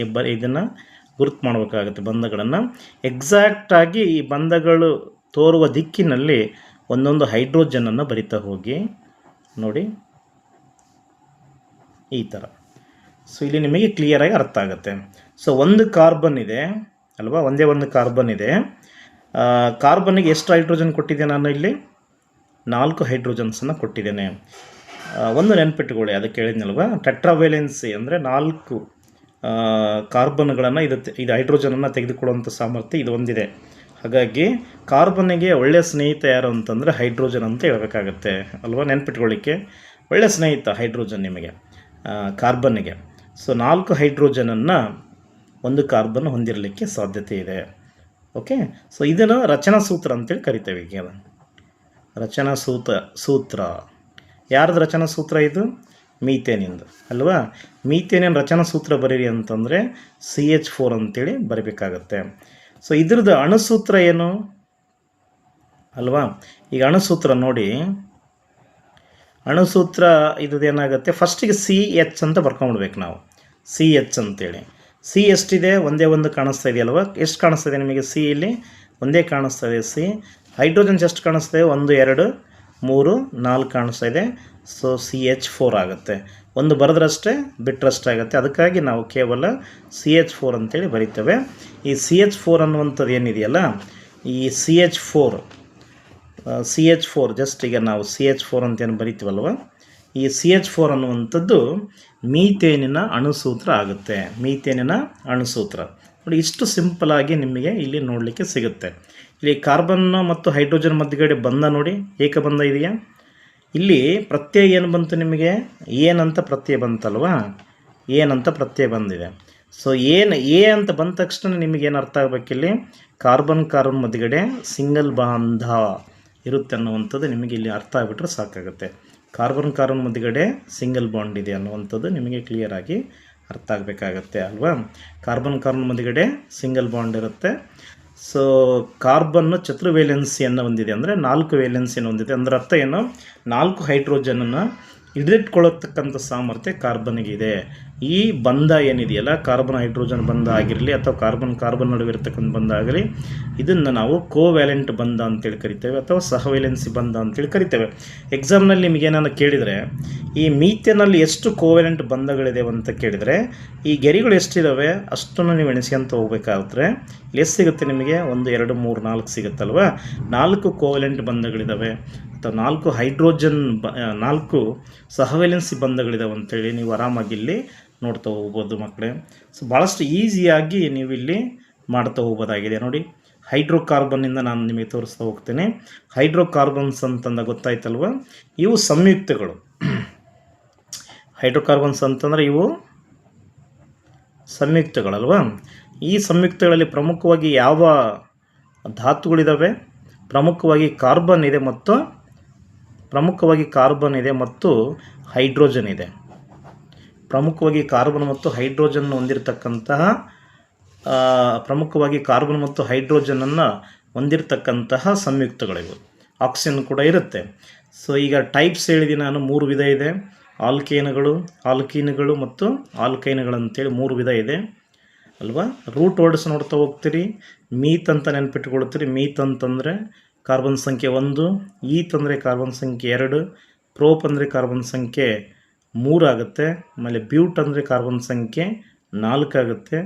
ಇದನ್ನು ಗುರುತು ಮಾಡಬೇಕಾಗುತ್ತೆ. ಬಂಧಗಳನ್ನು ಎಕ್ಸಾಕ್ಟಾಗಿ ಈ ಬಂಧಗಳು ತೋರುವ ದಿಕ್ಕಿನಲ್ಲಿ ಒಂದೊಂದು ಹೈಡ್ರೋಜನನ್ನು ಬರಿತಾ ಹೋಗಿ. ನೋಡಿ, ಈ ಥರ. ಸೊ ಇಲ್ಲಿ ನಿಮಗೆ ಕ್ಲಿಯರಾಗಿ ಅರ್ಥ ಆಗುತ್ತೆ. ಸೊ ಒಂದು ಕಾರ್ಬನ್ ಇದೆ ಅಲ್ವಾ, ಒಂದೇ ಒಂದು ಕಾರ್ಬನ್ ಇದೆ. ಕಾರ್ಬನ್ನಿಗೆ ಎಷ್ಟು ಹೈಡ್ರೋಜನ್ ಕೊಟ್ಟಿದ್ದೆ ನಾನು ಇಲ್ಲಿ? 4 ಹೈಡ್ರೋಜನ್ಸನ್ನು ಕೊಟ್ಟಿದ್ದೇನೆ. ಒಂದು ನೆನಪಿಟ್ಟುಕೊಳ್ಳಿ, ಅದಕ್ಕೆ ಹೇಳಿದ್ನಲ್ವ, ಟೆಟ್ರಾವೇಲೆನ್ಸಿ ಅಂದರೆ 4 ಕಾರ್ಬನ್ಗಳನ್ನು ಇದು ಹೈಡ್ರೋಜನನ್ನು ತೆಗೆದುಕೊಳ್ಳುವಂಥ ಸಾಮರ್ಥ್ಯ ಇದು ಹೊಂದಿದೆ. ಹಾಗಾಗಿ ಕಾರ್ಬನ್ನಿಗೆ ಒಳ್ಳೆಯ ಸ್ನೇಹಿತ ಯಾರು ಅಂತಂದರೆ ಹೈಡ್ರೋಜನ್ ಅಂತ ಹೇಳಬೇಕಾಗತ್ತೆ ಅಲ್ವಾ. ನೆನಪಿಟ್ಕೊಳ್ಳಿಕ್ಕೆ ಒಳ್ಳೆಯ ಸ್ನೇಹಿತ ಹೈಡ್ರೋಜನ್ ನಿಮಗೆ ಕಾರ್ಬನ್ನಿಗೆ. ಸೊ 4 ಹೈಡ್ರೋಜನನ್ನು ಒಂದು ಕಾರ್ಬನ್ ಹೊಂದಿರಲಿಕ್ಕೆ ಸಾಧ್ಯತೆ ಇದೆ. ಓಕೆ. ಸೊ ಇದನ್ನು ರಚನಾ ಸೂತ್ರ ಅಂತೇಳಿ ಕರಿತೇವೆ. ಈಗ ರಚನಾ ಸೂತ್ರ ಯಾರ್ದು ರಚನಾ ಸೂತ್ರ ಇದು? ಮೀಥೇನಿಂದು ಅಲ್ವಾ. ಮೀಥೇನಿನ ರಚನಾ ಸೂತ್ರ ಬರೀರಿ ಅಂತಂದರೆ CH4 ಅಂತೇಳಿ ಬರೀಬೇಕಾಗತ್ತೆ. ಸೊ ಇದ್ರದ್ದು ಅಣುಸೂತ್ರ ಏನು ಅಲ್ವಾ? ಈಗ ಅಣುಸೂತ್ರ ನೋಡಿ, ಅಣುಸೂತ್ರ ಇದೇನಾಗುತ್ತೆ, ಫಸ್ಟಿಗೆ CH ಅಂತ ಬರ್ಕೊಂಡ್ಬಿಡ್ಬೇಕು ನಾವು. CH ಅಂತೇಳಿ. C ಎಷ್ಟಿದೆ? ಒಂದೇ ಒಂದು ಕಾಣಿಸ್ತಾ ಇದೆಯಲ್ವ? ಎಷ್ಟು ಕಾಣಿಸ್ತಾ ಇದೆ ನಿಮಗೆ? C ಇಲ್ಲಿ ಒಂದೇ ಕಾಣಿಸ್ತಾ ಇದೆ. C ಹೈಡ್ರೋಜನ್ಸ್ ಎಷ್ಟು ಕಾಣಿಸ್ತಾ ಇದೆ? 1 2 3 4 ಕಾಣಿಸ್ತಾ ಇದೆ. ಸೊ CH4 ಆಗುತ್ತೆ. ಒಂದು ಬರೆದ್ರಷ್ಟೇ ಬಿಟ್ಟರಷ್ಟೇ ಆಗುತ್ತೆ. ಅದಕ್ಕಾಗಿ ನಾವು ಕೇವಲ CH4 ಅಂತೇಳಿ ಬರೀತೇವೆ. ಈ CH4 ಅನ್ನುವಂಥದ್ದು ಏನಿದೆಯಲ್ಲ, ಈ CH4 ಜಸ್ಟ್ ಈಗ ನಾವು CH4 ಅಂತೇನು ಬರಿತೀವಲ್ವ, ಈ CH4 ಅನ್ನುವಂಥದ್ದು ಮೀಥೇನಿನ ಅಣುಸೂತ್ರ ಆಗುತ್ತೆ. ಮೀಥೇನಿನ ಅಣುಸೂತ್ರ ನೋಡಿ, ಇಷ್ಟು ಸಿಂಪಲಾಗಿ ನಿಮಗೆ ಇಲ್ಲಿ ನೋಡಲಿಕ್ಕೆ ಸಿಗುತ್ತೆ. ಇಲ್ಲಿ ಕಾರ್ಬನ್ ಮತ್ತು ಹೈಡ್ರೋಜನ್ ಮಧ್ಯಗಡೆ ಬಂಧ ನೋಡಿ, ಏಕಬಂಧ ಇದೆಯಾ? ಇಲ್ಲಿ ಪ್ರತ್ಯಯ ಏನು ಬಂತು ನಿಮಗೆ? ಏನಂತ ಪ್ರತ್ಯಯ ಬಂತಲ್ವಾ? ಏನಂತ ಪ್ರತ್ಯಯ ಬಂದಿದೆ. ಸೊ ಎ ಅಂತ ಬಂದ ತಕ್ಷಣ ನಿಮಗೇನು ಅರ್ಥ ಆಗಬೇಕಿಲ್ಲಿ? ಕಾರ್ಬನ್ ಮಧ್ಯಗಡೆ ಸಿಂಗಲ್ ಬಾಂಧ ಇರುತ್ತೆ ಅನ್ನುವಂಥದ್ದು ನಿಮಗೆ ಇಲ್ಲಿ ಅರ್ಥ ಆಗಿಬಿಟ್ರೆ ಸಾಕಾಗುತ್ತೆ. ಕಾರ್ಬನ್ ಮಧ್ಯಗಡೆ ಸಿಂಗಲ್ ಬಾಂಡ್ ಇದೆ ಅನ್ನುವಂಥದ್ದು ನಿಮಗೆ ಕ್ಲಿಯರಾಗಿ ಅರ್ಥ ಆಗಬೇಕಾಗತ್ತೆ ಅಲ್ವಾ. ಕಾರ್ಬನ್ ಮಧ್ಯಗಡೆ ಸಿಂಗಲ್ ಬಾಂಡ್ ಇರುತ್ತೆ. ಸೊ ಕಾರ್ಬನ್ನು ಚತುರ್ವೇಲೆನ್ಸಿಯನ್ನು ಹೊಂದಿದೆ, ಅಂದರೆ 4 ವೇಲೆನ್ಸಿಯನ್ನು ಹೊಂದಿದೆ. ಅಂದರೆ ಅರ್ಥ ಏನು? 4 ಹೈಡ್ರೋಜನನ್ನು ಹಿಡಿದಿಟ್ಕೊಳ್ಳತಕ್ಕಂಥ ಸಾಮರ್ಥ್ಯ ಕಾರ್ಬನ್ನಿಗಿದೆ. ಈ ಬಂಧ ಏನಿದೆಯಲ್ಲ, ಕಾರ್ಬನ್ ಹೈಡ್ರೋಜನ್ ಬಂಧ ಆಗಿರಲಿ ಅಥವಾ ಕಾರ್ಬನ್ ನಡುವೆ ಇರತಕ್ಕಂಥ ಬಂಧ ಆಗಲಿ, ಇದನ್ನು ನಾವು ಕೋವ್ಯಾಲೆಂಟ್ ಬಂಧ ಅಂತೇಳಿ ಕರಿತೇವೆ ಅಥವಾ ಸಹವೇಲೆನ್ಸಿ ಬಂಧ ಅಂತೇಳಿ ಕರಿತೇವೆ. ಎಕ್ಸಾಮ್ನಲ್ಲಿ ನಿಮಗೇನಾದ್ರು ಕೇಳಿದರೆ ಈ ಮೀಥೇನಲ್ಲಿ ಎಷ್ಟು ಕೋವ್ಯಾಲೆಂಟ್ ಬಂಧಗಳಿದೆ ಅಂತ ಕೇಳಿದರೆ, ಈ ಗೆರೆಗಳು ಎಷ್ಟಿದ್ದಾವೆ ಅಷ್ಟನ್ನು ನೀವು ಎಣಿಸ್ಕೊಂತ ಹೋಗ್ಬೇಕಾದ್ರೆ ಎಷ್ಟು ಸಿಗುತ್ತೆ ನಿಮಗೆ? 1 2 3 4 ಸಿಗುತ್ತಲ್ವ. 4 ಕೋವ್ಯಾಲೆಂಟ್ ಬಂಧಗಳಿದ್ದಾವೆ ಅಥವಾ 4 ಹೈಡ್ರೋಜನ್ 4 ಸಹವೇಲೆನ್ಸಿ ಬಂಧಗಳಿದ್ದಾವೆ ಅಂತೇಳಿ ನೀವು ಆರಾಮಾಗಿ ಇಲ್ಲಿ ನೋಡ್ತಾ ಹೋಗ್ಬೋದು ಮಕ್ಕಳೇ. ಸೊ ಭಾಳಷ್ಟು ಈಸಿಯಾಗಿ ನೀವು ಇಲ್ಲಿ ಮಾಡ್ತಾ ಹೋಗ್ಬೋದಾಗಿದೆ ನೋಡಿ. ಹೈಡ್ರೋಕಾರ್ಬನ್ನಿಂದ ನಾನು ನಿಮಗೆ ತೋರಿಸ್ತಾ ಹೋಗ್ತೇನೆ. ಹೈಡ್ರೋಕಾರ್ಬನ್ಸ್ ಅಂತಂದ ಗೊತ್ತಾಯ್ತಲ್ವ, ಇವು ಸಂಯುಕ್ತಗಳು. ಹೈಡ್ರೋಕಾರ್ಬನ್ಸ್ ಅಂತಂದರೆ ಇವು ಸಂಯುಕ್ತಗಳಲ್ವ. ಈ ಸಂಯುಕ್ತಗಳಲ್ಲಿ ಪ್ರಮುಖವಾಗಿ ಯಾವ ಧಾತುಗಳಿದ್ದಾವೆ? ಪ್ರಮುಖವಾಗಿ ಕಾರ್ಬನ್ ಇದೆ ಮತ್ತು ಹೈಡ್ರೋಜನ್ ಇದೆ. ಪ್ರಮುಖವಾಗಿ ಕಾರ್ಬನ್ ಮತ್ತು ಹೈಡ್ರೋಜನ್ ಹೊಂದಿರತಕ್ಕಂತಹ ಸಂಯುಕ್ತಗಳಿವೆ. ಆಕ್ಸಿಜನ್ ಕೂಡ ಇರುತ್ತೆ. ಸೊ ಈಗ ಟೈಪ್ಸ್ ಹೇಳಿದೆ ನಾನು, 3 ವಿಧ ಇದೆ. ಆಲ್ಕೀನ್ಗಳು ಮತ್ತು ಆಲ್ಕೈನ್ಗಳು ಅಂತೇಳಿ 3 ವಿಧ ಇದೆ ಅಲ್ವಾ. ರೂಟ್ ವರ್ಡ್ಸ್ ನೋಡ್ತಾ ಹೋಗ್ತೀರಿ. ಮೀತ್ ಅಂತ ನೆನಪಿಟ್ಕೊಳ್ತೀರಿ. ಮೀತ್ ಅಂತಂದರೆ ಕಾರ್ಬನ್ ಸಂಖ್ಯೆ 1, ಈತ್ ಅಂದರೆ ಕಾರ್ಬನ್ ಸಂಖ್ಯೆ 2, ಪ್ರೋಪ್ ಅಂದರೆ ಕಾರ್ಬನ್ ಸಂಖ್ಯೆ 3 ಆಗುತ್ತೆ. ಆಮೇಲೆ ಬ್ಯೂಟ್ ಅಂದರೆ ಕಾರ್ಬನ್ ಸಂಖ್ಯೆ 4 ಆಗುತ್ತೆ.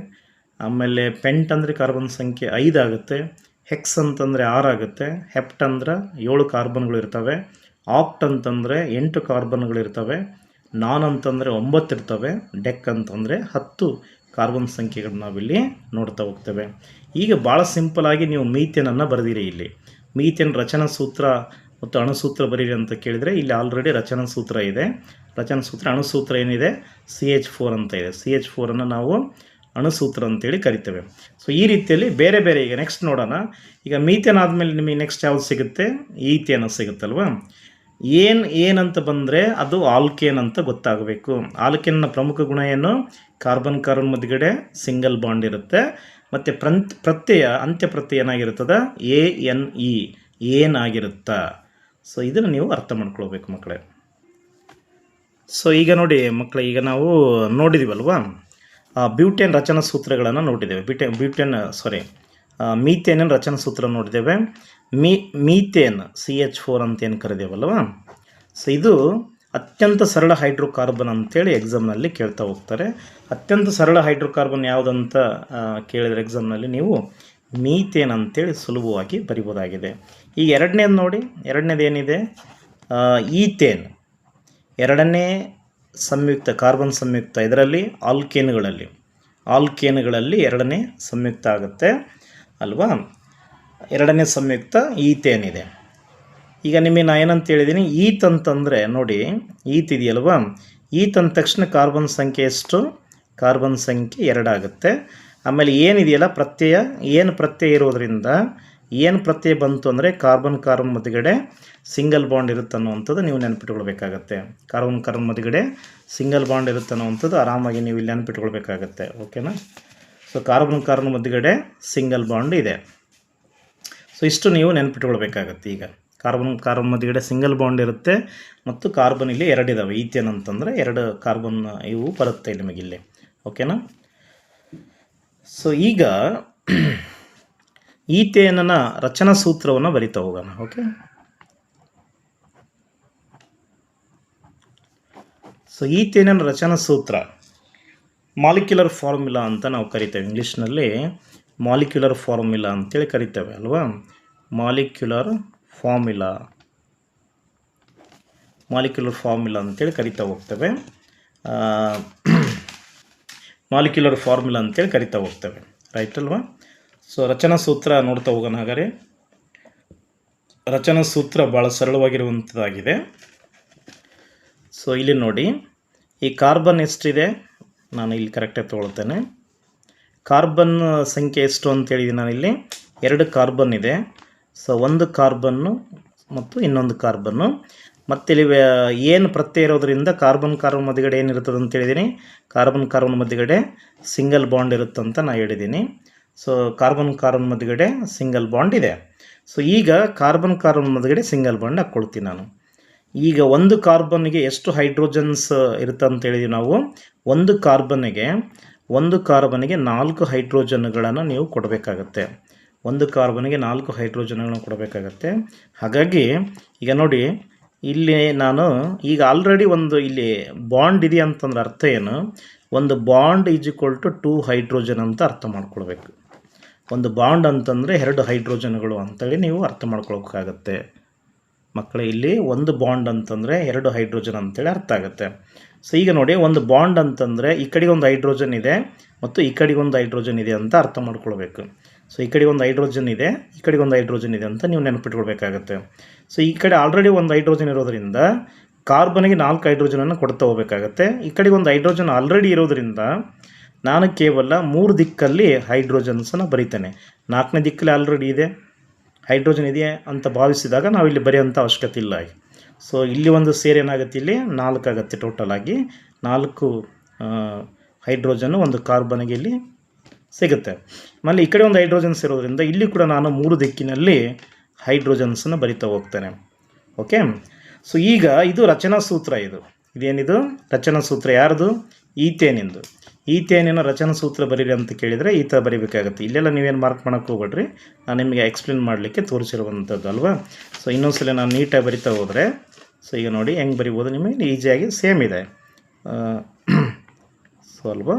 ಆಮೇಲೆ ಪೆಂಟ್ ಅಂದರೆ ಕಾರ್ಬನ್ ಸಂಖ್ಯೆ 5 ಆಗುತ್ತೆ. ಹೆಕ್ಸ್ ಅಂತಂದರೆ 6 ಆಗುತ್ತೆ. ಹೆಪ್ಟ್ ಅಂದ್ರೆ 7 ಕಾರ್ಬನ್ಗಳು ಇರ್ತವೆ. ಆಕ್ಟ್ ಅಂತಂದರೆ 8 ಕಾರ್ಬನ್ಗಳು ಇರ್ತವೆ. ನಾನ್ ಅಂತಂದರೆ 9 ಇರ್ತವೆ. ಡೆಕ್ ಅಂತಂದರೆ 10 ಕಾರ್ಬನ್ ಸಂಖ್ಯೆಗಳನ್ನ ನಾವಿಲ್ಲಿ ನೋಡ್ತಾ ಹೋಗ್ತೇವೆ. ಈಗ ಭಾಳ ಸಿಂಪಲಾಗಿ ನೀವು ಮೀಥೇನನ್ನು ಬರೆದಿರಿ. ಇಲ್ಲಿ ಮೀಥೇನ್ ರಚನಾ ಸೂತ್ರ ಮತ್ತು ಅಣುಸೂತ್ರ ಬರೀರಿ ಅಂತ ಕೇಳಿದರೆ ಇಲ್ಲಿ ಆಲ್ರೆಡಿ ರಚನಾ ಸೂತ್ರ ಇದೆ. ಅಣುಸೂತ್ರ ಏನಿದೆ? CH4 ಅಂತ ಇದೆ. CH4 ನಾವು ಅಣುಸೂತ್ರ ಅಂತೇಳಿ ಕರಿತೇವೆ. ಸೊ ಈ ರೀತಿಯಲ್ಲಿ ಬೇರೆ ಬೇರೆ. ಈಗ ನೆಕ್ಸ್ಟ್ ನೋಡೋಣ. ಈಗ ಮೀಥೇನ್ ಆದಮೇಲೆ ನಿಮಗೆ ನೆಕ್ಸ್ಟ್ ಯಾವುದು ಸಿಗುತ್ತೆ? ಈಥೇನ್ ಸಿಗುತ್ತಲ್ವ. ಏನಂತ ಬಂದರೆ ಅದು ಆಲ್ಕೇನ್ ಅಂತ ಗೊತ್ತಾಗಬೇಕು. ಆಲ್ಕೇನ್ನ ಪ್ರಮುಖ ಗುಣ ಏನು? ಕಾರ್ಬನ್ ಮಧ್ಯಗಡೆ ಸಿಂಗಲ್ ಬಾಂಡ್ ಇರುತ್ತೆ. ಮತ್ತು ಅಂತ್ಯ ಪ್ರತ್ಯಯ ಏನಾಗಿರ್ತದೆ? ANE ಏನಾಗಿರುತ್ತಾ. ಸೊ ಇದನ್ನು ನೀವು ಅರ್ಥ ಮಾಡ್ಕೊಳ್ಬೇಕು ಮಕ್ಕಳೇ. ಸೊ ಈಗ ನೋಡಿ ಮಕ್ಕಳೇ, ಈಗ ನಾವು ನೋಡಿದ್ದೀವಲ್ವಾ ಬ್ಯೂಟೇನ್ ರಚನಾ ಸೂತ್ರಗಳನ್ನು ನೋಡಿದ್ದೇವೆ. ಮೀಥೇನಿನ ರಚನಾ ಸೂತ್ರ ನೋಡಿದ್ದೇವೆ. ಮೀಥೇನ್ CH4 ಅಂತೇನು ಕರೆದೇವಲ್ವಾ. ಸೊ ಇದು ಅತ್ಯಂತ ಸರಳ ಹೈಡ್ರೋಕಾರ್ಬನ್ ಅಂತೇಳಿ ಎಕ್ಸಾಮ್ನಲ್ಲಿ ಕೇಳ್ತಾ ಹೋಗ್ತಾರೆ. ಅತ್ಯಂತ ಸರಳ ಹೈಡ್ರೋಕಾರ್ಬನ್ ಯಾವುದಂತ ಕೇಳಿದರೆ ಎಕ್ಸಾಮ್ನಲ್ಲಿ ನೀವು ಮೀಥೇನ್ ಅಂತೇಳಿ ಸುಲಭವಾಗಿ ಬರಿಬೋದಾಗಿದೆ. ಈಗ ಎರಡನೇದು ನೋಡಿ. ಎರಡನೇದು ಏನಿದೆ? ಈಥೇನ್. ಎರಡನೇ ಸಂಯುಕ್ತ, ಕಾರ್ಬನ್ ಸಂಯುಕ್ತ. ಇದರಲ್ಲಿ ಆಲ್ಕೇನ್ಗಳಲ್ಲಿ ಎರಡನೇ ಸಂಯುಕ್ತ ಆಗುತ್ತೆ ಅಲ್ವಾ. ಎರಡನೇ ಸಂಯುಕ್ತ ಈಥೇನ್ ಇದೆ. ಈಗ ನಿಮಗೆ ನಾನು ಏನಂತ ಹೇಳಿದ್ದೀನಿ? ಈತ್ ಅಂತಂದರೆ ನೋಡಿ, ಈತ್ ಇದೆಯಲ್ವಾ. ಈತ್ ಅಂದ ತಕ್ಷಣ ಕಾರ್ಬನ್ ಸಂಖ್ಯೆ ಎಷ್ಟು? ಕಾರ್ಬನ್ ಸಂಖ್ಯೆ 2 ಆಗುತ್ತೆ. ಆಮೇಲೆ ಏನಿದೆಯಲ್ಲ ಪ್ರತ್ಯಯ ಇರೋದ್ರಿಂದ ಏನು ಪ್ರತ್ಯಯ ಬಂತು ಅಂದರೆ ಕಾರ್ಬನ್ ಕಾರ್ಬನ್ ಮಧ್ಯಗಡೆ ಸಿಂಗಲ್ ಬಾಂಡ್ ಇರುತ್ತೆ ಅನ್ನುವಂಥದ್ದು ನೀವು ನೆನಪಿಟ್ಕೊಳ್ಬೇಕಾಗತ್ತೆ. ಕಾರ್ಬನ್ ಕಾರ್ಬನ್ ಮಧ್ಯಗಡೆ ಸಿಂಗಲ್ ಬಾಂಡ್ ಇರುತ್ತೆ ಅನ್ನುವಂಥದ್ದು ಆರಾಮಾಗಿ ನೀವು ಇಲ್ಲಿ ನೆನಪಿಟ್ಕೊಳ್ಬೇಕಾಗತ್ತೆ. ಓಕೆನಾ? ಸೊ ಕಾರ್ಬನ್ ಕಾರ್ಬನ್ ಮಧ್ಯಗಡೆ ಸಿಂಗಲ್ ಬಾಂಡ್ ಇದೆ. ಸೊ ಇಷ್ಟು ನೀವು ನೆನಪಿಟ್ಕೊಳ್ಬೇಕಾಗತ್ತೆ. ಈಗ ಕಾರ್ಬನ್ ಮಧ್ಯಗಡೆ ಸಿಂಗಲ್ ಬಾಂಡ್ ಇರುತ್ತೆ ಮತ್ತು ಕಾರ್ಬನ್ ಇಲ್ಲಿ 2 ಇದ್ದಾವೆ. ಈಥೇನ್ ಅಂತಂದರೆ 2 ಕಾರ್ಬನ್ ಇವು ಬರುತ್ತೆ ನಿಮಗಿಲ್ಲಿ. ಓಕೆನಾ? ಸೊ ಈಗ ಈಥೇನನ ರಚನಾ ಸೂತ್ರವನ್ನು ಬರಿತಾ ಹೋಗೋಣ. ಓಕೆ, ಸೊ ಈಥೇನನ ರಚನಾ ಸೂತ್ರ ಮಾಲಿಕ್ಯುಲರ್ ಫಾರ್ಮುಲಾ ಅಂತ ನಾವು ಕರಿತೇವೆ. ಇಂಗ್ಲೀಷ್ನಲ್ಲಿ ಮಾಲಿಕ್ಯುಲರ್ ಫಾರ್ಮುಲಾ ಅಂತೇಳಿ ಕರಿತೇವೆ ಅಲ್ವಾ? ಮಾಲಿಕ್ಯುಲರ್ ಫಾರ್ಮುಲಾ ಅಂತೇಳಿ ಕರಿತಾ ಹೋಗ್ತೇವೆ. ಮಾಲಿಕ್ಯುಲರ್ ಫಾರ್ಮುಲಾ ಅಂತೇಳಿ ಕರಿತಾ ಹೋಗ್ತೇವೆ. ರೈಟ್ ಅಲ್ವಾ? ಸೊ ರಚನಾ ಸೂತ್ರ ನೋಡ್ತಾ ಹೋಗೋಣ. ಹಾಗಾದರೆ ರಚನಾ ಸೂತ್ರ ಭಾಳ ಸರಳವಾಗಿರುವಂಥದ್ದಾಗಿದೆ. ಸೊ ಇಲ್ಲಿ ನೋಡಿ, ಈ ಕಾರ್ಬನ್ ಎಷ್ಟಿದೆ ನಾನು ಇಲ್ಲಿ ಕರೆಕ್ಟಾಗಿ ತೊಗೊಳ್ತೇನೆ. ಕಾರ್ಬನ್ ಸಂಖ್ಯೆ ಎಷ್ಟು ಅಂತೇಳಿದ್ದೀನಿ ನಾನಿಲ್ಲಿ 2 ಕಾರ್ಬನ್ ಇದೆ. ಸೊ 1 ಕಾರ್ಬನ್ನು ಮತ್ತು ಇನ್ನೊಂದು ಕಾರ್ಬನ್ನು. ಮತ್ತು ಇಲ್ಲಿ ಏನು ಪ್ರತ್ಯಯ ಇರೋದ್ರಿಂದ ಕಾರ್ಬನ್ ಕಾರ್ಬನ್ ಮಧ್ಯಗಡೆ ಏನಿರ್ತದೆ ಅಂತ ಹೇಳಿದ್ದೀನಿ, ಕಾರ್ಬನ್ ಕಾರ್ಬನ್ ಮಧ್ಯಗಡೆ ಸಿಂಗಲ್ ಬಾಂಡ್ ಇರುತ್ತಂತ ನಾನು ಹೇಳಿದ್ದೀನಿ. ಸೊ ಕಾರ್ಬನ್ ಕಾರ್ಬನ್ ಮಧ್ಯಗಡೆ ಸಿಂಗಲ್ ಬಾಂಡ್ ಇದೆ. ಸೊ ಈಗ ಕಾರ್ಬನ್ ಕಾರ್ಬನ್ ಮಧ್ಯಗಡೆ ಸಿಂಗಲ್ ಬಾಂಡ್ ಹಾಕ್ಕೊಳ್ತೀನಿ ನಾನು. ಈಗ 1 ಕಾರ್ಬನ್ಗೆ ಎಷ್ಟು ಹೈಡ್ರೋಜನ್ಸ್ ಇರುತ್ತೆ ಅಂತ ಹೇಳಿದ್ವಿ ನಾವು. 1 ಕಾರ್ಬನ್ಗೆ 4 ಹೈಡ್ರೋಜನ್ಗಳನ್ನು ನೀವು ಕೊಡಬೇಕಾಗತ್ತೆ. 1 ಕಾರ್ಬನ್ಗೆ 4 ಹೈಡ್ರೋಜನ್ಗಳನ್ನು ಕೊಡಬೇಕಾಗತ್ತೆ. ಹಾಗಾಗಿ ಈಗ ನೋಡಿ, ಇಲ್ಲಿ ನಾನು ಈಗ ಆಲ್ರೆಡಿ ಒಂದು ಇಲ್ಲಿ ಬಾಂಡ್ ಇದೆ ಅಂತಂದ್ರೆ ಅರ್ಥ ಏನು, ಒಂದು bond is equal to 2 hydrogen ಅಂತ ಅರ್ಥ ಮಾಡ್ಕೊಳ್ಬೇಕು. ಒಂದು ಬಾಂಡ್ ಅಂತಂದರೆ 2 ಹೈಡ್ರೋಜನ್ಗಳು ಅಂತೇಳಿ ನೀವು ಅರ್ಥ ಮಾಡ್ಕೊಳ್ಬೇಕಾಗತ್ತೆ ಮಕ್ಕಳೇ. ಇಲ್ಲಿ ಒಂದು ಬಾಂಡ್ ಅಂತಂದರೆ 2 ಹೈಡ್ರೋಜನ್ ಅಂತೇಳಿ ಅರ್ಥ ಆಗುತ್ತೆ. ಸೊ ಈಗ ನೋಡಿ, ಒಂದು ಬಾಂಡ್ ಅಂತಂದರೆ ಈ ಕಡೆಗೆ ಒಂದು ಹೈಡ್ರೋಜನ್ ಇದೆ ಮತ್ತು ಈ ಕಡೆಗೆ ಒಂದು ಹೈಡ್ರೋಜನ್ ಇದೆ ಅಂತ ಅರ್ಥ ಮಾಡ್ಕೊಳ್ಬೇಕು. ಸೊ ಈ ಕಡೆಗೆ ಒಂದು ಹೈಡ್ರೋಜನ್ ಇದೆ, ಈ ಕಡೆಗೆ ಒಂದು ಹೈಡ್ರೋಜನ್ ಇದೆ ಅಂತ ನೀವು ನೆನಪಿಟ್ಕೊಳ್ಬೇಕಾಗತ್ತೆ. ಸೊ ಈ ಕಡೆ ಆಲ್ರೆಡಿ ಒಂದು ಹೈಡ್ರೋಜನ್ ಇರೋದರಿಂದ ಕಾರ್ಬನ್ಗೆ 4 ಹೈಡ್ರೋಜನನ್ನು ಕೊಡ್ತಾ ಹೋಗಬೇಕಾಗತ್ತೆ. ಈ ಕಡೆಗೆ ಒಂದು ಹೈಡ್ರೋಜನ್ ಆಲ್ರೆಡಿ ಇರೋದರಿಂದ ನಾನು ಕೇವಲ 3 ದಿಕ್ಕಲ್ಲಿ ಹೈಡ್ರೋಜನ್ಸನ್ನು ಬರಿತೇನೆ. 4ನೇ ದಿಕ್ಕಲ್ಲಿ ಆಲ್ರೆಡಿ ಇದೆ ಹೈಡ್ರೋಜನ್ ಇದೆ ಅಂತ ಭಾವಿಸಿದಾಗ ನಾವು ಇಲ್ಲಿ ಬರೆಯೋಂಥ ಅವಶ್ಯಕತೆ ಇಲ್ಲ. ಸೊ ಇಲ್ಲಿ ಒಂದು ಸೇರಿ ಏನಾಗುತ್ತೆ, ಇಲ್ಲಿ 4 ಆಗುತ್ತೆ. ಟೋಟಲ್ ಆಗಿ 4 ಹೈಡ್ರೋಜನ್ನು ಒಂದು ಕಾರ್ಬನ್ಗೆ ಇಲ್ಲಿ ಸಿಗುತ್ತೆ. ಆಮೇಲೆ ಈ ಕಡೆ ಒಂದು ಹೈಡ್ರೋಜನ್ಸ್ ಇರೋದ್ರಿಂದ ಇಲ್ಲಿ ಕೂಡ ನಾನು 3 ದಿಕ್ಕಿನಲ್ಲಿ ಹೈಡ್ರೋಜನ್ಸನ್ನು ಬರಿತಾ ಹೋಗ್ತೇನೆ. ಓಕೆ, ಸೊ ಈಗ ಇದು ರಚನಾ ಸೂತ್ರ. ಇದೇನಿದು ರಚನಾ ಸೂತ್ರ ಯಾರ್ದು? ಈಥೇನಿಂದು. ಈಥೇನಿನ ರಚನಾ ಸೂತ್ರ ಬರೀರಿ ಅಂತ ಕೇಳಿದರೆ ಈ ಥರ ಬರೀಬೇಕಾಗುತ್ತೆ. ಇಲ್ಲೆಲ್ಲ ನೀವೇನು ಮಾರ್ಕ್ ಮಾಡೋಕ್ಕೆ ಹೋಗ್ಬೇಡ್ರಿ, ನಾನು ನಿಮಗೆ ಎಕ್ಸ್ಪ್ಲೇನ್ ಮಾಡಲಿಕ್ಕೆ ತೋರಿಸಿರುವಂಥದ್ದು ಅಲ್ವಾ. ಸೊ ಇನ್ನೊಂದ್ಸಲ ನಾನು ನೀಟಾಗಿ ಬರಿತಾ ಹೋದರೆ, ಸೊ ಈಗ ನೋಡಿ ಹೆಂಗೆ ಬರಿಬೋದು, ನಿಮಗೆ ಈಸಿಯಾಗಿ ಸೇಮ್ ಇದೆ. ಸೊ ಅಲ್ವಾ,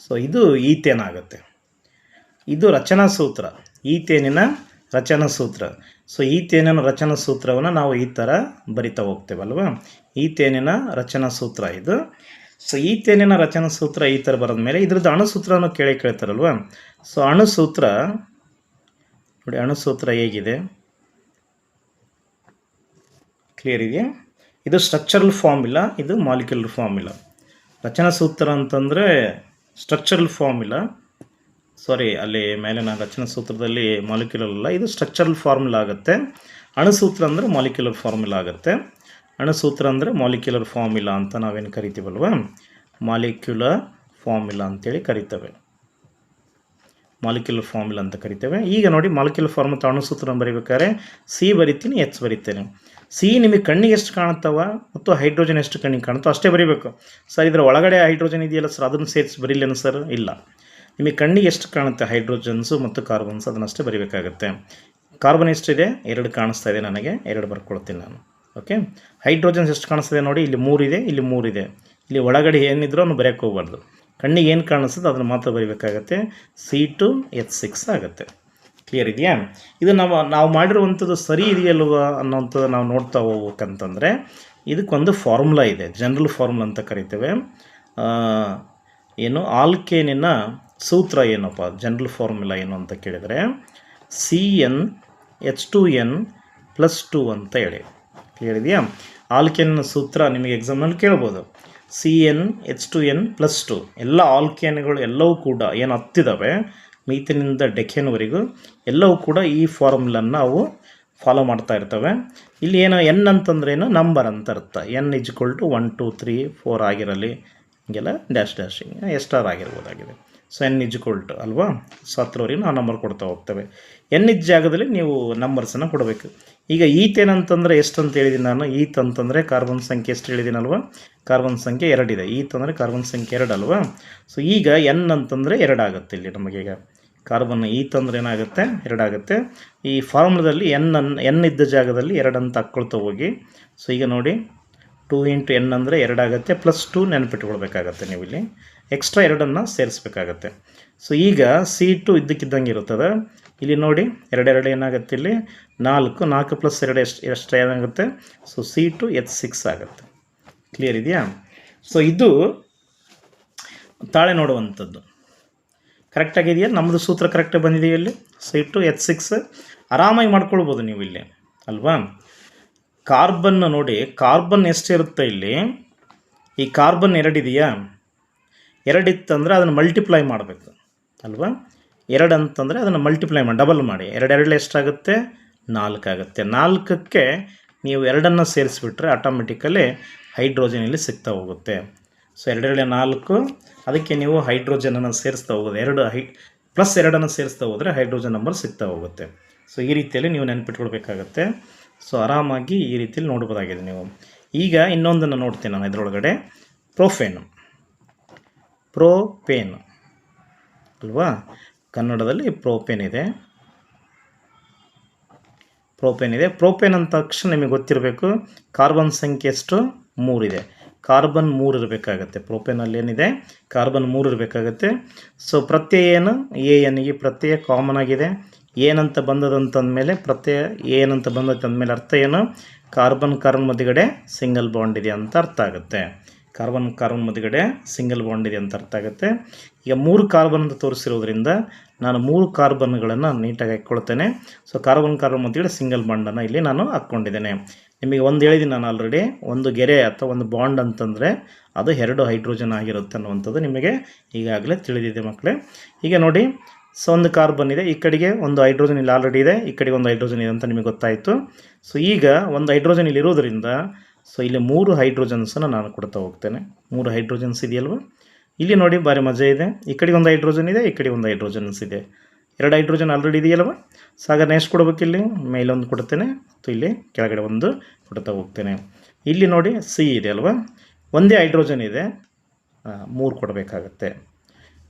ಸೊ ಇದು ಈಥೇನ್ ಆಗುತ್ತೆ. ಇದು ರಚನಾ ಸೂತ್ರ, ಈಥೇನಿನ ರಚನಾ ಸೂತ್ರ. ಸೊ ಈಥೇನಿನ ರಚನಾ ಸೂತ್ರವನ್ನು ನಾವು ಈ ಥರ ಬರಿತಾ ಹೋಗ್ತೇವಲ್ವ. ಈಥೇನಿನ ರಚನಾ ಸೂತ್ರ ಇದು. ಸೊ ಈಥೇನಿನ ರಚನಾ ಸೂತ್ರ ಈ ಥರ ಬರೋದ ಮೇಲೆ ಇದ್ರದ್ದು ಅಣುಸೂತ್ರನೂ ಕೇಳ್ತಾರಲ್ವ. ಸೊ ಅಣುಸೂತ್ರ ನೋಡಿ, ಅಣುಸೂತ್ರ ಹೇಗಿದೆ ಕ್ಲಿಯರ್ ಇದೆಯಾ? ಇದು ಸ್ಟ್ರಕ್ಚರಲ್ ಫಾರ್ಮುಲಾ, ಇದು ಮಾಲಿಕ್ಯುಲರ್ ಫಾರ್ಮುಲಾ. ರಚನಾ ಸೂತ್ರ ಅಂತಂದರೆ ಸ್ಟ್ರಕ್ಚರಲ್ ಫಾರ್ಮುಲಾ, ಸಾರಿ ಅಲ್ಲಿ ಮೇಲಿನ ರಚನಾ ಸೂತ್ರದಲ್ಲಿ ಮಾಲಿಕ್ಯುಲರ್ ಅಲ್ಲ, ಇದು ಸ್ಟ್ರಕ್ಚರಲ್ ಫಾರ್ಮುಲಾ ಆಗುತ್ತೆ. ಅಣುಸೂತ್ರ ಅಂದರೆ ಮಾಲಿಕ್ಯುಲರ್ ಫಾರ್ಮುಲಾ ಆಗುತ್ತೆ. ಅಣುಸೂತ್ರ ಅಂದರೆ ಮಾಲಿಕ್ಯುಲರ್ ಫಾರ್ಮುಲಾ ಅಂತ ನಾವೇನು ಕರಿತೀವಲ್ವ, ಮಾಲಿಕ್ಯುಲರ್ ಫಾರ್ಮುಲಾ ಅಂತೇಳಿ ಕರಿತೇವೆ. ಮಾಲಿಕ್ಯುಲರ್ ಫಾರ್ಮುಲಾ ಅಂತ ಕರಿತೇವೆ. ಈಗ ನೋಡಿ, ಮಾಲಿಕ್ಯುಲರ್ ಫಾರ್ಮುಲಾ ಅಣುಸೂತ್ರ ಬರೀಬೇಕಾದ್ರೆ ಸಿ ಬರಿತೀನಿ, ಎಚ್ ಬರಿತೇನೆ. ಸಿ ನಿಮಗೆ ಕಣ್ಣಿಗೆ ಎಷ್ಟು ಕಾಣುತ್ತವ ಮತ್ತು ಹೈಡ್ರೋಜನ್ ಎಷ್ಟು ಕಣ್ಣಿಗೆ ಕಾಣುತ್ತೋ ಅಷ್ಟೇ ಬರೀಬೇಕು. ಸರ್ ಇದರ ಒಳಗಡೆ ಹೈಡ್ರೋಜನ್ ಇದೆಯಲ್ಲ ಸರ್, ಅದನ್ನು ಸೇರಿಸಿ ಬರೀಲೇನು ಸರ್? ಇಲ್ಲ, ನಿಮಗೆ ಕಣ್ಣಿಗೆ ಎಷ್ಟು ಕಾಣುತ್ತೆ ಹೈಡ್ರೋಜನ್ಸು ಮತ್ತು ಕಾರ್ಬನ್ಸ್ ಅದನ್ನಷ್ಟೇ ಬರೀಬೇಕಾಗತ್ತೆ. ಕಾರ್ಬನ್ ಎಷ್ಟಿದೆ? 2 ಕಾಣಿಸ್ತಾ ಇದೆ ನನಗೆ, 2 ಬರ್ಕೊಳ್ತೀನಿ ನಾನು. ಓಕೆ, ಹೈಡ್ರೋಜನ್ಸ್ ಎಷ್ಟು ಕಾಣಿಸ್ತದೆ ನೋಡಿ, ಇಲ್ಲಿ 3 ಇದೆ, ಇಲ್ಲಿ 3 ಇದೆ. ಇಲ್ಲಿ ಒಳಗಡೆ ಏನಿದ್ರೂ ಅವನು ಬರೆಯೋಕ್ಕೆ ಹೋಗ್ಬಾರ್ದು. ಕಣ್ಣಿಗೆ ಏನು ಕಾಣಿಸ್ತದೆ ಅದನ್ನು ಮಾತ್ರ ಬರೀಬೇಕಾಗತ್ತೆ. C2H6 ಆಗುತ್ತೆ. ಕ್ಲಿಯರ್ ಇದೆಯಾ? ಇದು ನಾವು ಮಾಡಿರುವಂಥದ್ದು ಸರಿ ಇದೆಯಲ್ವ ಅನ್ನೋಂಥದ್ದು ನಾವು ನೋಡ್ತಾ ಹೋಗ್ಬೇಕಂತಂದರೆ ಇದಕ್ಕೊಂದು ಫಾರ್ಮುಲಾ ಇದೆ, ಜನರಲ್ ಫಾರ್ಮುಲಾ ಅಂತ ಕರಿತೇವೆ. ಏನು ಆಲ್ಕೇನಿನ ಸೂತ್ರ ಏನಪ್ಪ, ಜನರಲ್ ಫಾರ್ಮುಲಾ ಏನು ಅಂತ ಕೇಳಿದರೆ CnH2n+2 ಅಂತ ಹೇಳಿ. ಕ್ಲಿಯರ್ ಇದೆಯಾ? ಆಲ್ಕೇನಿನ ಸೂತ್ರ ನಿಮಗೆ ಎಕ್ಸಾಮ್ನಲ್ಲಿ ಕೇಳ್ಬೋದು. CnH2n+2 ಎಲ್ಲ ಆಲ್ಕೇನ್ಗಳು ಎಲ್ಲವೂ ಕೂಡ ಏನು ಹತ್ತಿದ್ದಾವೆ ಮೀಥೇನಿಂದ ಡೆಕೇನ್ವರೆಗೂ ಎಲ್ಲವೂ ಕೂಡ ಈ ಫಾರ್ಮುಲನ್ನು ನಾವು ಫಾಲೋ ಮಾಡ್ತಾ ಇರ್ತವೆ. ಇಲ್ಲಿ ಏನು ಎನ್ ಅಂತಂದ್ರೆ ಏನು ನಂಬರ್ ಅಂತ ಅರ್ಥ. n = 1 2 3 4 ಆಗಿರಲಿ, ಹಿಂಗೆಲ್ಲ ಡ್ಯಾಶಿಂಗ್ ಎಷ್ಟಾರು ಆಗಿರ್ಬೋದಾಗಿದೆ. ಸೊ n = ಅಲ್ವಾ, 10ವರೆಗೂ ನಾವು ನಂಬರ್ ಕೊಡ್ತಾ ಹೋಗ್ತೇವೆ. n ಜಾಗದಲ್ಲಿ ನೀವು ನಂಬರ್ಸನ್ನು ಕೊಡಬೇಕು. ಈಗ ಈಥೇನ್ ಅಂತಂದರೆ ಎಷ್ಟು ಅಂತ ಹೇಳಿದ್ದೀನಿ ನಾನು. ಈತ್ ಅಂತಂದರೆ ಕಾರ್ಬನ್ ಸಂಖ್ಯೆ ಎಷ್ಟು ಹೇಳಿದ್ದೀನಲ್ವ, ಕಾರ್ಬನ್ ಸಂಖ್ಯೆ 2 ಇದೆ. ಈತ್ ಅಂದರೆ ಕಾರ್ಬನ್ ಸಂಖ್ಯೆ 2 ಅಲ್ವಾ. ಸೊ ಈಗ n ಅಂತಂದರೆ 2 ಆಗುತ್ತೆ. ಇಲ್ಲಿ ನಮಗೀಗ ಕಾರ್ಬನ್ ಈತ್ ಅಂದರೆ ಏನಾಗುತ್ತೆ, 2 ಆಗುತ್ತೆ. ಈ ಫಾರ್ಮುಲಾದಲ್ಲಿ ಎನ್ ಇದ್ದ ಜಾಗದಲ್ಲಿ 2 ಅಂತ ಹಾಕ್ಕೊಳ್ತಾ ಹೋಗಿ. ಸೊ ಈಗ ನೋಡಿ 2 × n ಅಂದರೆ 2 ಆಗುತ್ತೆ, +2 ನೆನಪಿಟ್ಕೊಳ್ಬೇಕಾಗತ್ತೆ. ನೀವು ಇಲ್ಲಿ ಎಕ್ಸ್ಟ್ರಾ 2 ಸೇರಿಸ್ಬೇಕಾಗತ್ತೆ. ಸೊ ಈಗ C2 ಇದ್ದಕ್ಕಿದ್ದಂಗೆ ಇರುತ್ತದೆ. ಇಲ್ಲಿ ನೋಡಿ 2 ಏನಾಗುತ್ತೆ, ಇಲ್ಲಿ 4 + 2 ಎಷ್ಟು ಏನಾಗುತ್ತೆ. ಸೊ C2H6 ಆಗುತ್ತೆ. ಕ್ಲಿಯರ್ ಇದೆಯಾ? ಸೊ ಇದು ತಾಳೆ ನೋಡುವಂಥದ್ದು ಕರೆಕ್ಟಾಗಿದೆಯಾ? ನಮ್ಮದು ಸೂತ್ರ ಕರೆಕ್ಟಾಗಿ ಬಂದಿದೆಯಾ? ಇಲ್ಲಿ C2H6 ಆರಾಮಾಗಿ ಮಾಡ್ಕೊಳ್ಬೋದು ನೀವು ಇಲ್ಲಿ ಅಲ್ವಾ. ಕಾರ್ಬನ್ ನೋಡಿ, ಕಾರ್ಬನ್ ಎಷ್ಟಿರುತ್ತೆ ಇಲ್ಲಿ, ಈ ಕಾರ್ಬನ್ 2 ಇದೆಯಾ, 2 ಇತ್ತಂದರೆ ಅದನ್ನು ಮಲ್ಟಿಪ್ಲೈ ಮಾಡಬೇಕು ಅಲ್ವಾ. 2 ಅಂತಂದರೆ ಅದನ್ನು ಮಲ್ಟಿಪ್ಲೈ ಮಾಡಿ ಡಬಲ್ ಮಾಡಿ. 2 ಎಷ್ಟಾಗುತ್ತೆ, 4 ಆಗುತ್ತೆ. 4ಕ್ಕೆ ನೀವು 2 ಸೇರಿಸ್ಬಿಟ್ರೆ ಆಟೋಮೆಟಿಕಲಿ ಹೈಡ್ರೋಜನ್ ಇಲ್ಲಿ ಸಿಗ್ತಾ ಹೋಗುತ್ತೆ. ಸೊ 2 4, ಅದಕ್ಕೆ ನೀವು ಹೈಡ್ರೋಜನನ್ನು ಸೇರಿಸ್ತಾ ಹೋಗೋದು. 2 ಸೇರಿಸ್ತಾ ಹೋದರೆ ಹೈಡ್ರೋಜನ್ ನಂಬರ್ ಸಿಗ್ತಾ ಹೋಗುತ್ತೆ. ಸೊ ಈ ರೀತಿಯಲ್ಲಿ ನೀವು ನೆನಪಿಟ್ಕೊಳ್ಬೇಕಾಗತ್ತೆ. ಸೊ ಆರಾಮಾಗಿ ಈ ರೀತಿಯಲ್ಲಿ ನೋಡ್ಬೋದಾಗಿದೆ ನೀವು. ಈಗ ಇನ್ನೊಂದನ್ನು ನೋಡ್ತೀನಿ ನಾನು ಇದರೊಳಗಡೆ, ಪ್ರೋಪೇನ್ ಅಲ್ವಾ, ಕನ್ನಡದಲ್ಲಿ ಪ್ರೋಪೇನ್ ಇದೆ. ಪ್ರೋಪೇನ್ ಅಂತ ತಕ್ಷಣ ನಿಮಗೆ ಗೊತ್ತಿರಬೇಕು, ಕಾರ್ಬನ್ ಸಂಖ್ಯೆ ಎಷ್ಟು, 3 ಇದೆ. ಕಾರ್ಬನ್ 3 ಇರಬೇಕಾಗತ್ತೆ. ಪ್ರೋಪೇನಲ್ಲಿ ಏನಿದೆ, ಕಾರ್ಬನ್ 3 ಇರಬೇಕಾಗತ್ತೆ. ಸೊ ಪ್ರತ್ಯಯ ಏನು, ANಗೆ ಪ್ರತ್ಯಯ ಕಾಮನ್ ಆಗಿದೆ. ಏನಂತ ಬಂದದಂತಂದಮೇಲೆ ಪ್ರತ್ಯಯ ಏನಂತ ಬಂದದಂತಂದಮೇಲೆ ಅರ್ಥ ಏನು, ಕಾರ್ಬನ್ ಮಧ್ಯಗಡೆ ಸಿಂಗಲ್ ಬಾಂಡ್ ಇದೆ ಅಂತ ಅರ್ಥ ಆಗುತ್ತೆ. ಕಾರ್ಬನ್ ಮಧ್ಯಗಡೆ ಸಿಂಗಲ್ ಬಾಂಡ್ ಇದೆ ಅಂತ ಅರ್ಥ ಆಗುತ್ತೆ. ಈಗ 3 ಕಾರ್ಬನ್ ಅಂತ ತೋರಿಸಿರೋದ್ರಿಂದ ನಾನು 3 ಕಾರ್ಬನ್ಗಳನ್ನು ನೀಟಾಗಿ ಹಾಕ್ಕೊಳ್ತೇನೆ. ಸೊ ಕಾರ್ಬನ್ ಮಧ್ಯಗಡೆ ಸಿಂಗಲ್ ಬಾಂಡನ್ನು ಇಲ್ಲಿ ನಾನು ಹಾಕ್ಕೊಂಡಿದ್ದೇನೆ. ನಿಮಗೆ ಒಂದು ಹೇಳಿದ್ದೀನಿ ನಾನು ಆಲ್ರೆಡಿ, ಒಂದು ಗೆರೆ ಅಥವಾ ಒಂದು ಬಾಂಡ್ ಅಂತಂದರೆ ಅದು 2 ಹೈಡ್ರೋಜನ್ ಆಗಿರುತ್ತೆ ಅನ್ನುವಂಥದ್ದು ನಿಮಗೆ ಈಗಾಗಲೇ ತಿಳಿದಿದೆ ಮಕ್ಕಳೇ. ಈಗ ನೋಡಿ, ಸೊ ಒಂದು ಕಾರ್ಬನ್ ಇದೆ, ಈ ಕಡೆಗೆ ಒಂದು ಹೈಡ್ರೋಜನ್ ಇಲ್ಲಿ ಆಲ್ರೆಡಿ ಇದೆ, ಈ ಕಡೆಗೆ ಒಂದು ಹೈಡ್ರೋಜನ್ ಇದೆ ಅಂತ ನಿಮಗೆ ಗೊತ್ತಾಯಿತು. ಸೊ ಈಗ ಒಂದು ಹೈಡ್ರೋಜನ್ ಇಲ್ಲಿ ಇರೋದ್ರಿಂದ ಸೊ ಇಲ್ಲಿ 3 ಹೈಡ್ರೋಜನ್ಸನ್ನು ನಾನು ಕೊಡ್ತಾ ಹೋಗ್ತೇನೆ. 3 ಹೈಡ್ರೋಜನ್ಸ್ ಇದೆಯಲ್ವ, ಇಲ್ಲಿ ನೋಡಿ ಭಾರಿ ಮಜಾ ಇದೆ. ಈ ಕಡೆಗೆ ಒಂದು ಹೈಡ್ರೋಜನ್ ಇದೆ, ಈ ಕಡೆ ಒಂದು ಹೈಡ್ರೋಜನ್ಸ್ ಇದೆ. 2 ಹೈಡ್ರೋಜನ್ ಆಲ್ರೆಡಿ ಇದೆಯಲ್ವ. ಸೊ ಹಾಗಾದ್ರೆ ಎಷ್ಟು ಕೊಡಬೇಕು, ಇಲ್ಲಿ ಮೇಲೊಂದು ಕೊಡ್ತೇನೆ ಮತ್ತು ಇಲ್ಲಿ ಕೆಳಗಡೆ ಒಂದು ಕೊಡ್ತಾ ಹೋಗ್ತೇನೆ. ಇಲ್ಲಿ ನೋಡಿ C ಇದೆ ಅಲ್ವಾ, ಒಂದೇ ಹೈಡ್ರೋಜನ್ ಇದೆ, 3 ಕೊಡಬೇಕಾಗತ್ತೆ.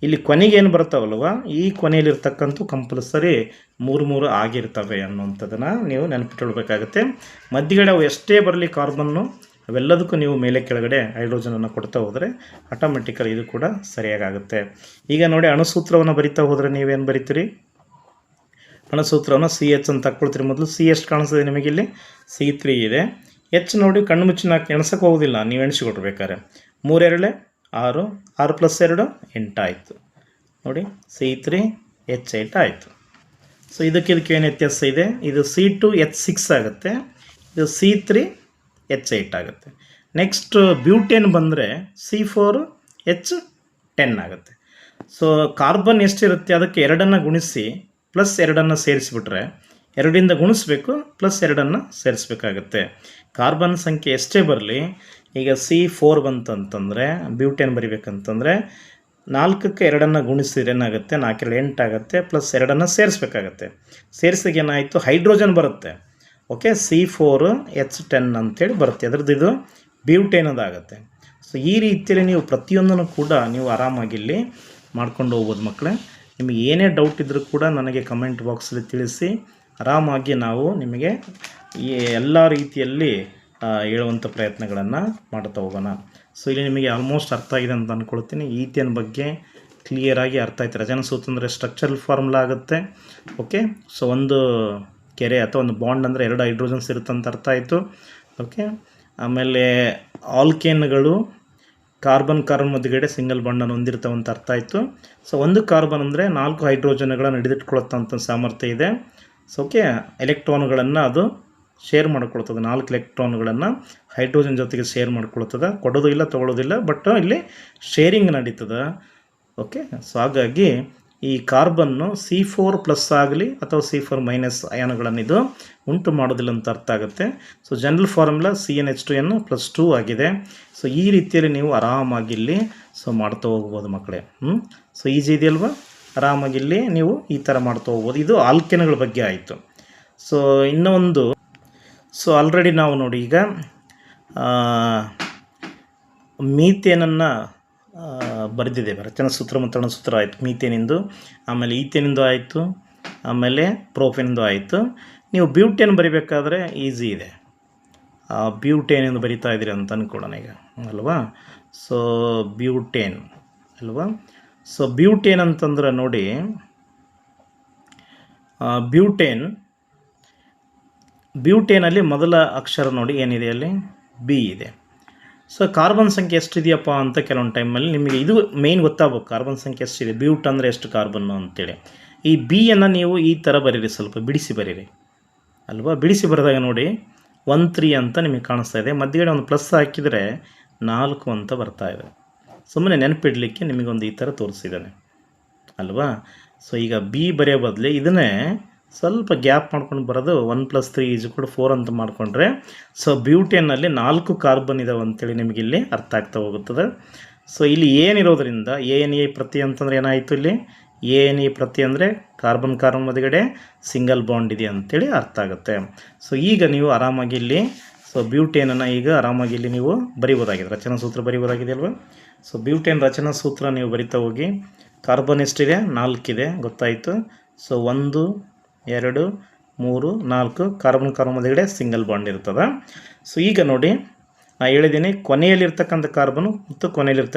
ಇಲ್ಲಿ ಕೊನೆಗೆ ಏನು ಬರ್ತಾವಲ್ವ, ಈ ಕೊನೆಯಲ್ಲಿರ್ತಕ್ಕಂಥ ಕಂಪಲ್ಸರಿ 3 ಆಗಿರ್ತವೆ ಅನ್ನುವಂಥದ್ದನ್ನು ನೀವು ನೆನಪಿಟ್ಕೊಳ್ಬೇಕಾಗತ್ತೆ. ಮಧ್ಯಗಡೆ ಅವು ಎಷ್ಟೇ ಬರಲಿ ಕಾರ್ಬನ್ನು, ಅವೆಲ್ಲದಕ್ಕೂ ನೀವು ಮೇಲೆ ಕೆಳಗಡೆ ಹೈಡ್ರೋಜನನ್ನು ಕೊಡ್ತಾ ಹೋದರೆ ಆಟೋಮೆಟಿಕಲಿ ಇದು ಕೂಡ ಸರಿಯಾಗುತ್ತೆ. ಈಗ ನೋಡಿ, ಅಣುಸೂತ್ರವನ್ನು ಬರಿತಾ ಹೋದರೆ ನೀವೇನು ಬರಿತೀರಿ, ಅಣುಸೂತ್ರವನ್ನು CH ಅಂತ ಹಾಕ್ಕೊಳ್ತೀರಿ. ಮೊದಲು C ಎಷ್ಟು ಕಾಣಿಸ್ತದೆ ನಿಮಗೆ, ಇಲ್ಲಿ C3 ಇದೆ. H ನೋಡಿ, ಕಣ್ಣು ಮುಚ್ಚಿ ನಾಲ್ಕು ಎಣಿಸೋಕೆ ಹೋಗೋದಿಲ್ಲ, ನೀವು ಎಣಿಸಿಕೊಟ್ಬೇಕಾರೆ. 3 2 6, 6 + 2 8 ಆಯಿತು ನೋಡಿ, C3H8 ಆಯಿತು. ಸೊ ಇದಕ್ಕೆ ಏನು ವ್ಯತ್ಯಾಸ ಇದೆ, ಇದು C2H6 ಆಗುತ್ತೆ, ಇದು C3H8 ಆಗುತ್ತೆ. ನೆಕ್ಸ್ಟ್ ಬ್ಯೂಟೇನ್ ಬಂದರೆ C4H10 ಆಗುತ್ತೆ. ಸೊ ಕಾರ್ಬನ್ ಎಷ್ಟಿರುತ್ತೆ ಅದಕ್ಕೆ 2 ಗುಣಿಸಿ +2 ಸೇರಿಸಿಬಿಟ್ರೆ, 2ರಿಂದ ಗುಣಿಸ್ಬೇಕು +2 ಸೇರಿಸ್ಬೇಕಾಗತ್ತೆ. ಕಾರ್ಬನ್ ಸಂಖ್ಯೆ ಎಷ್ಟೇ ಬರಲಿ, ಈಗ C4 ಬಂತಂತಂದರೆ ಬ್ಯೂಟೇನ್ ಬರಿಬೇಕಂತಂದರೆ 4ಕ್ಕೆ 2 ಗುಣಿಸಿದ್ರೆ ಏನಾಗುತ್ತೆ, 4 2 8 ಆಗುತ್ತೆ, +2 ಸೇರಿಸ್ಬೇಕಾಗತ್ತೆ. ಸೇರಿಸಿದಾಗ ಏನಾಯಿತು, ಹೈಡ್ರೋಜನ್ ಬರುತ್ತೆ. ಓಕೆ, C4H10 ಅಂತೇಳಿ ಬರುತ್ತೆ, ಅದರದ್ದು ಇದು ಬ್ಯೂಟೇನದಾಗುತ್ತೆ. ಸೊ ಈ ರೀತಿಯಲ್ಲಿ ನೀವು ಪ್ರತಿಯೊಂದನ್ನು ಕೂಡ ನೀವು ಆರಾಮಾಗಿಲ್ಲಿ ಮಾಡ್ಕೊಂಡು ಹೋಗ್ಬೋದು ಮಕ್ಕಳೇ. ನಿಮಗೆ ಏನೇ ಡೌಟ್ ಇದ್ದರೂ ಕೂಡ ನನಗೆ ಕಮೆಂಟ್ ಬಾಕ್ಸಲ್ಲಿ ತಿಳಿಸಿ, ಆರಾಮಾಗಿ ನಾವು ನಿಮಗೆ ಈ ಎಲ್ಲ ರೀತಿಯಲ್ಲಿ ಹೇಳುವಂಥ ಪ್ರಯತ್ನಗಳನ್ನು ಮಾಡ್ತಾ ಹೋಗೋಣ. ಸೊ ಇಲ್ಲಿ ನಿಮಗೆ ಆಲ್ಮೋಸ್ಟ್ ಅರ್ಥ ಆಗಿದೆ ಅಂತ ಅಂದ್ಕೊಳ್ತೀನಿ. ಈಥೇನ್ ಬಗ್ಗೆ ಕ್ಲಿಯರಾಗಿ ಅರ್ಥ ಆಯ್ತು. ರಚನಾಸೂತ್ರ ಅಂದರೆ ಸ್ಟ್ರಕ್ಚರಲ್ ಫಾರ್ಮುಲಾ ಆಗುತ್ತೆ. ಓಕೆ, ಸೊ ಒಂದು ಕೆರೆ ಅಥವಾ ಒಂದು ಬಾಂಡ್ ಅಂದರೆ 2 ಹೈಡ್ರೋಜನ್ಸ್ ಇರುತ್ತಂತ ಅರ್ಥ ಆಯಿತು. ಓಕೆ, ಆಮೇಲೆ ಆಲ್ಕೇನ್ಗಳು ಕಾರ್ಬನ್ ಮಧ್ಯಗಡೆ ಸಿಂಗಲ್ ಬಾಂಡನ್ನು ಹೊಂದಿರ್ತಾವಂತ ಅರ್ಥ ಆಯಿತು. ಸೊ ಒಂದು ಕಾರ್ಬನ್ ಅಂದರೆ 4 ಹೈಡ್ರೋಜನ್ಗಳನ್ನು ಹಿಡಿದಿಟ್ಕೊಳ್ಳುತ್ತಂಥ ಸಾಮರ್ಥ್ಯ ಇದೆ. ಸೊ ಓಕೆ, ಎಲೆಕ್ಟ್ರಾನ್ಗಳನ್ನು ಅದು ಶೇರ್ ಮಾಡ್ಕೊಳ್ತದೆ, 4 ಎಲೆಕ್ಟ್ರಾನ್ಗಳನ್ನು ಹೈಡ್ರೋಜನ್ ಜೊತೆಗೆ ಶೇರ್ ಮಾಡ್ಕೊಳ್ತದೆ. ಕೊಡೋದು ಇಲ್ಲ, ತೊಗೊಳ್ಳೋದಿಲ್ಲ, ಬಟ್ ಇಲ್ಲಿ ಶೇರಿಂಗ್ ನಡೀತದೆ. ಓಕೆ, ಸೊ ಹಾಗಾಗಿ ಈ ಕಾರ್ಬನ್ನು C4+ ಆಗಲಿ ಅಥವಾ C4- ಅಯಾನುಗಳನ್ನು ಇದು ಉಂಟು ಮಾಡೋದಿಲ್ಲ ಅಂತ ಅರ್ಥ ಆಗುತ್ತೆ. ಸೊ ಜನರಲ್ ಫಾರ್ಮುಲಾ CnH2n+2 ಆಗಿದೆ. ಸೊ ಈ ರೀತಿಯಲ್ಲಿ ನೀವು ಆರಾಮಾಗಿ ಇಲ್ಲಿ ಸೊ ಮಾಡ್ತಾ ಹೋಗ್ಬೋದು ಮಕ್ಕಳೇ. ಸೊ ಈಸಿ ಇದೆಯಲ್ವಾ? ಆರಾಮಾಗಿ ಇಲ್ಲಿ ನೀವು ಈ ಥರ ಮಾಡ್ತಾ ಹೋಗ್ಬೋದು. ಇದು ಆಲ್ಕೆನ್ಗಳ ಬಗ್ಗೆ ಆಯಿತು. ಸೊ ಇನ್ನೊಂದು, ಸೊ ಆಲ್ರೆಡಿ ನಾವು ನೋಡಿ ಈಗ ಮೀಥೇನನ್ನು ಬರೆದಿದ್ದೇವೆ. ರಚನಾ ಸೂತ್ರ ಮತ್ತು ಅಣುಸೂತ್ರ ಆಯಿತು ಮೀಥೇನಿಂದು, ಆಮೇಲೆ ಈಥೇನಿಂದು ಆಯಿತು, ಆಮೇಲೆ ಪ್ರೋಪೇನಿಂದು ಆಯಿತು. ನೀವು ಬ್ಯೂಟೇನ್ ಬರಿಬೇಕಾದ್ರೆ ಈಸಿ ಇದೆ. ಬ್ಯೂಟೇನಿಂದ ಬರಿತಾ ಇದ್ದೀರಿ ಅಂತ ಅಂದ್ಕೊಡೋಣ ಈಗ, ಅಲ್ವಾ? ಸೊ ಬ್ಯೂಟೇನ್ ಅಲ್ವಾ? ಸೊ ಬ್ಯೂಟೇನ್ ಅಂತಂದ್ರೆ ನೋಡಿ, ಬ್ಯೂಟೇನಲ್ಲಿ ಮೊದಲ ಅಕ್ಷರ ನೋಡಿ ಏನಿದೆ ಅಲ್ಲಿ, ಬಿ ಇದೆ. ಸೊ ಕಾರ್ಬನ್ ಸಂಖ್ಯೆ ಎಷ್ಟಿದೆಯಪ್ಪ ಅಂತ ಕೆಲವೊಂದು ಟೈಮಲ್ಲಿ ನಿಮಗೆ ಇದು ಮೇಯ್ನ್ ಗೊತ್ತಾಗಬೇಕು, ಕಾರ್ಬನ್ ಸಂಖ್ಯೆ ಎಷ್ಟಿದೆ, ಬ್ಯೂಟ್ ಅಂದರೆ ಎಷ್ಟು ಕಾರ್ಬನ್ನು ಅಂತೇಳಿ. ಈ ಬಿಯನ್ನು ನೀವು ಈ ಥರ ಬರೀರಿ, ಸ್ವಲ್ಪ ಬಿಡಿಸಿ ಬರೀರಿ ಅಲ್ವಾ? ಬಿಡಿಸಿ ಬರೆದಾಗ ನೋಡಿ 13 ಅಂತ ನಿಮಗೆ ಕಾಣಿಸ್ತಾ ಇದೆ. ಮಧ್ಯಗಡೆ ಒಂದು ಪ್ಲಸ್ ಹಾಕಿದರೆ 4 ಅಂತ ಬರ್ತಾ ಇದೆ. ಸುಮ್ಮನೆ ನೆನಪಿಡಲಿಕ್ಕೆ ನಿಮಗೊಂದು ಈ ಥರ ತೋರಿಸಿದ್ದಾನೆ ಅಲ್ವಾ? ಸೊ ಈಗ ಬಿ ಬರೆಯೋ ಬದಲು ಇದನ್ನೇ ಸ್ವಲ್ಪ ಗ್ಯಾಪ್ ಮಾಡ್ಕೊಂಡು ಬರೋದು 1+3 = 4 ಅಂತ ಮಾಡಿಕೊಂಡ್ರೆ, ಸೊ ಬ್ಯೂಟೇನಲ್ಲಿ 4 ಕಾರ್ಬನ್ ಇದಾವೆ ಅಂತೇಳಿ ನಿಮಗೆ ಇಲ್ಲಿ ಅರ್ಥ ಆಗ್ತಾ ಹೋಗುತ್ತದೆ. ಸೊ ಇಲ್ಲಿ ಏನಿರೋದ್ರಿಂದ ANE ಪ್ರತಿ ಅಂತಂದರೆ ಏನಾಯಿತು, ಇಲ್ಲಿ ANE ಪ್ರತಿ ಅಂದರೆ ಕಾರ್ಬನ್ ಮಧ್ಯಗಡೆ ಸಿಂಗಲ್ ಬಾಂಡ್ ಇದೆ ಅಂತೇಳಿ ಅರ್ಥ ಆಗುತ್ತೆ. ಸೊ ಈಗ ನೀವು ಆರಾಮಾಗಿ ಇಲ್ಲಿ ಸೊ ಬ್ಯೂಟೇನನ್ನು ಈಗ ಆರಾಮಾಗಿ ಇಲ್ಲಿ ನೀವು ಬರಿಬೋದಾಗಿದೆ, ರಚನಾ ಸೂತ್ರ ಬರಿಬೋದಾಗಿದೆ ಅಲ್ವಾ? ಸೊ ಬ್ಯೂಟೇನ್ ರಚನಾ ಸೂತ್ರ ನೀವು ಬರಿತಾ ಹೋಗಿ. ಕಾರ್ಬನ್ ಎಷ್ಟಿದೆ, 4 ಇದೆ ಗೊತ್ತಾಯಿತು. ಸೊ 1 2 3 4 ಕಾರ್ಬನ್ ಮಧ್ಯಗಡೆ ಸಿಂಗಲ್ ಬಾಂಡ್ ಇರ್ತದೆ. ಸೊ ಈಗ ನೋಡಿ ನಾನು ಹೇಳಿದ್ದೀನಿ, ಕೊನೆಯಲ್ಲಿರ್ತಕ್ಕಂಥ ಕಾರ್ಬನು ಮತ್ತು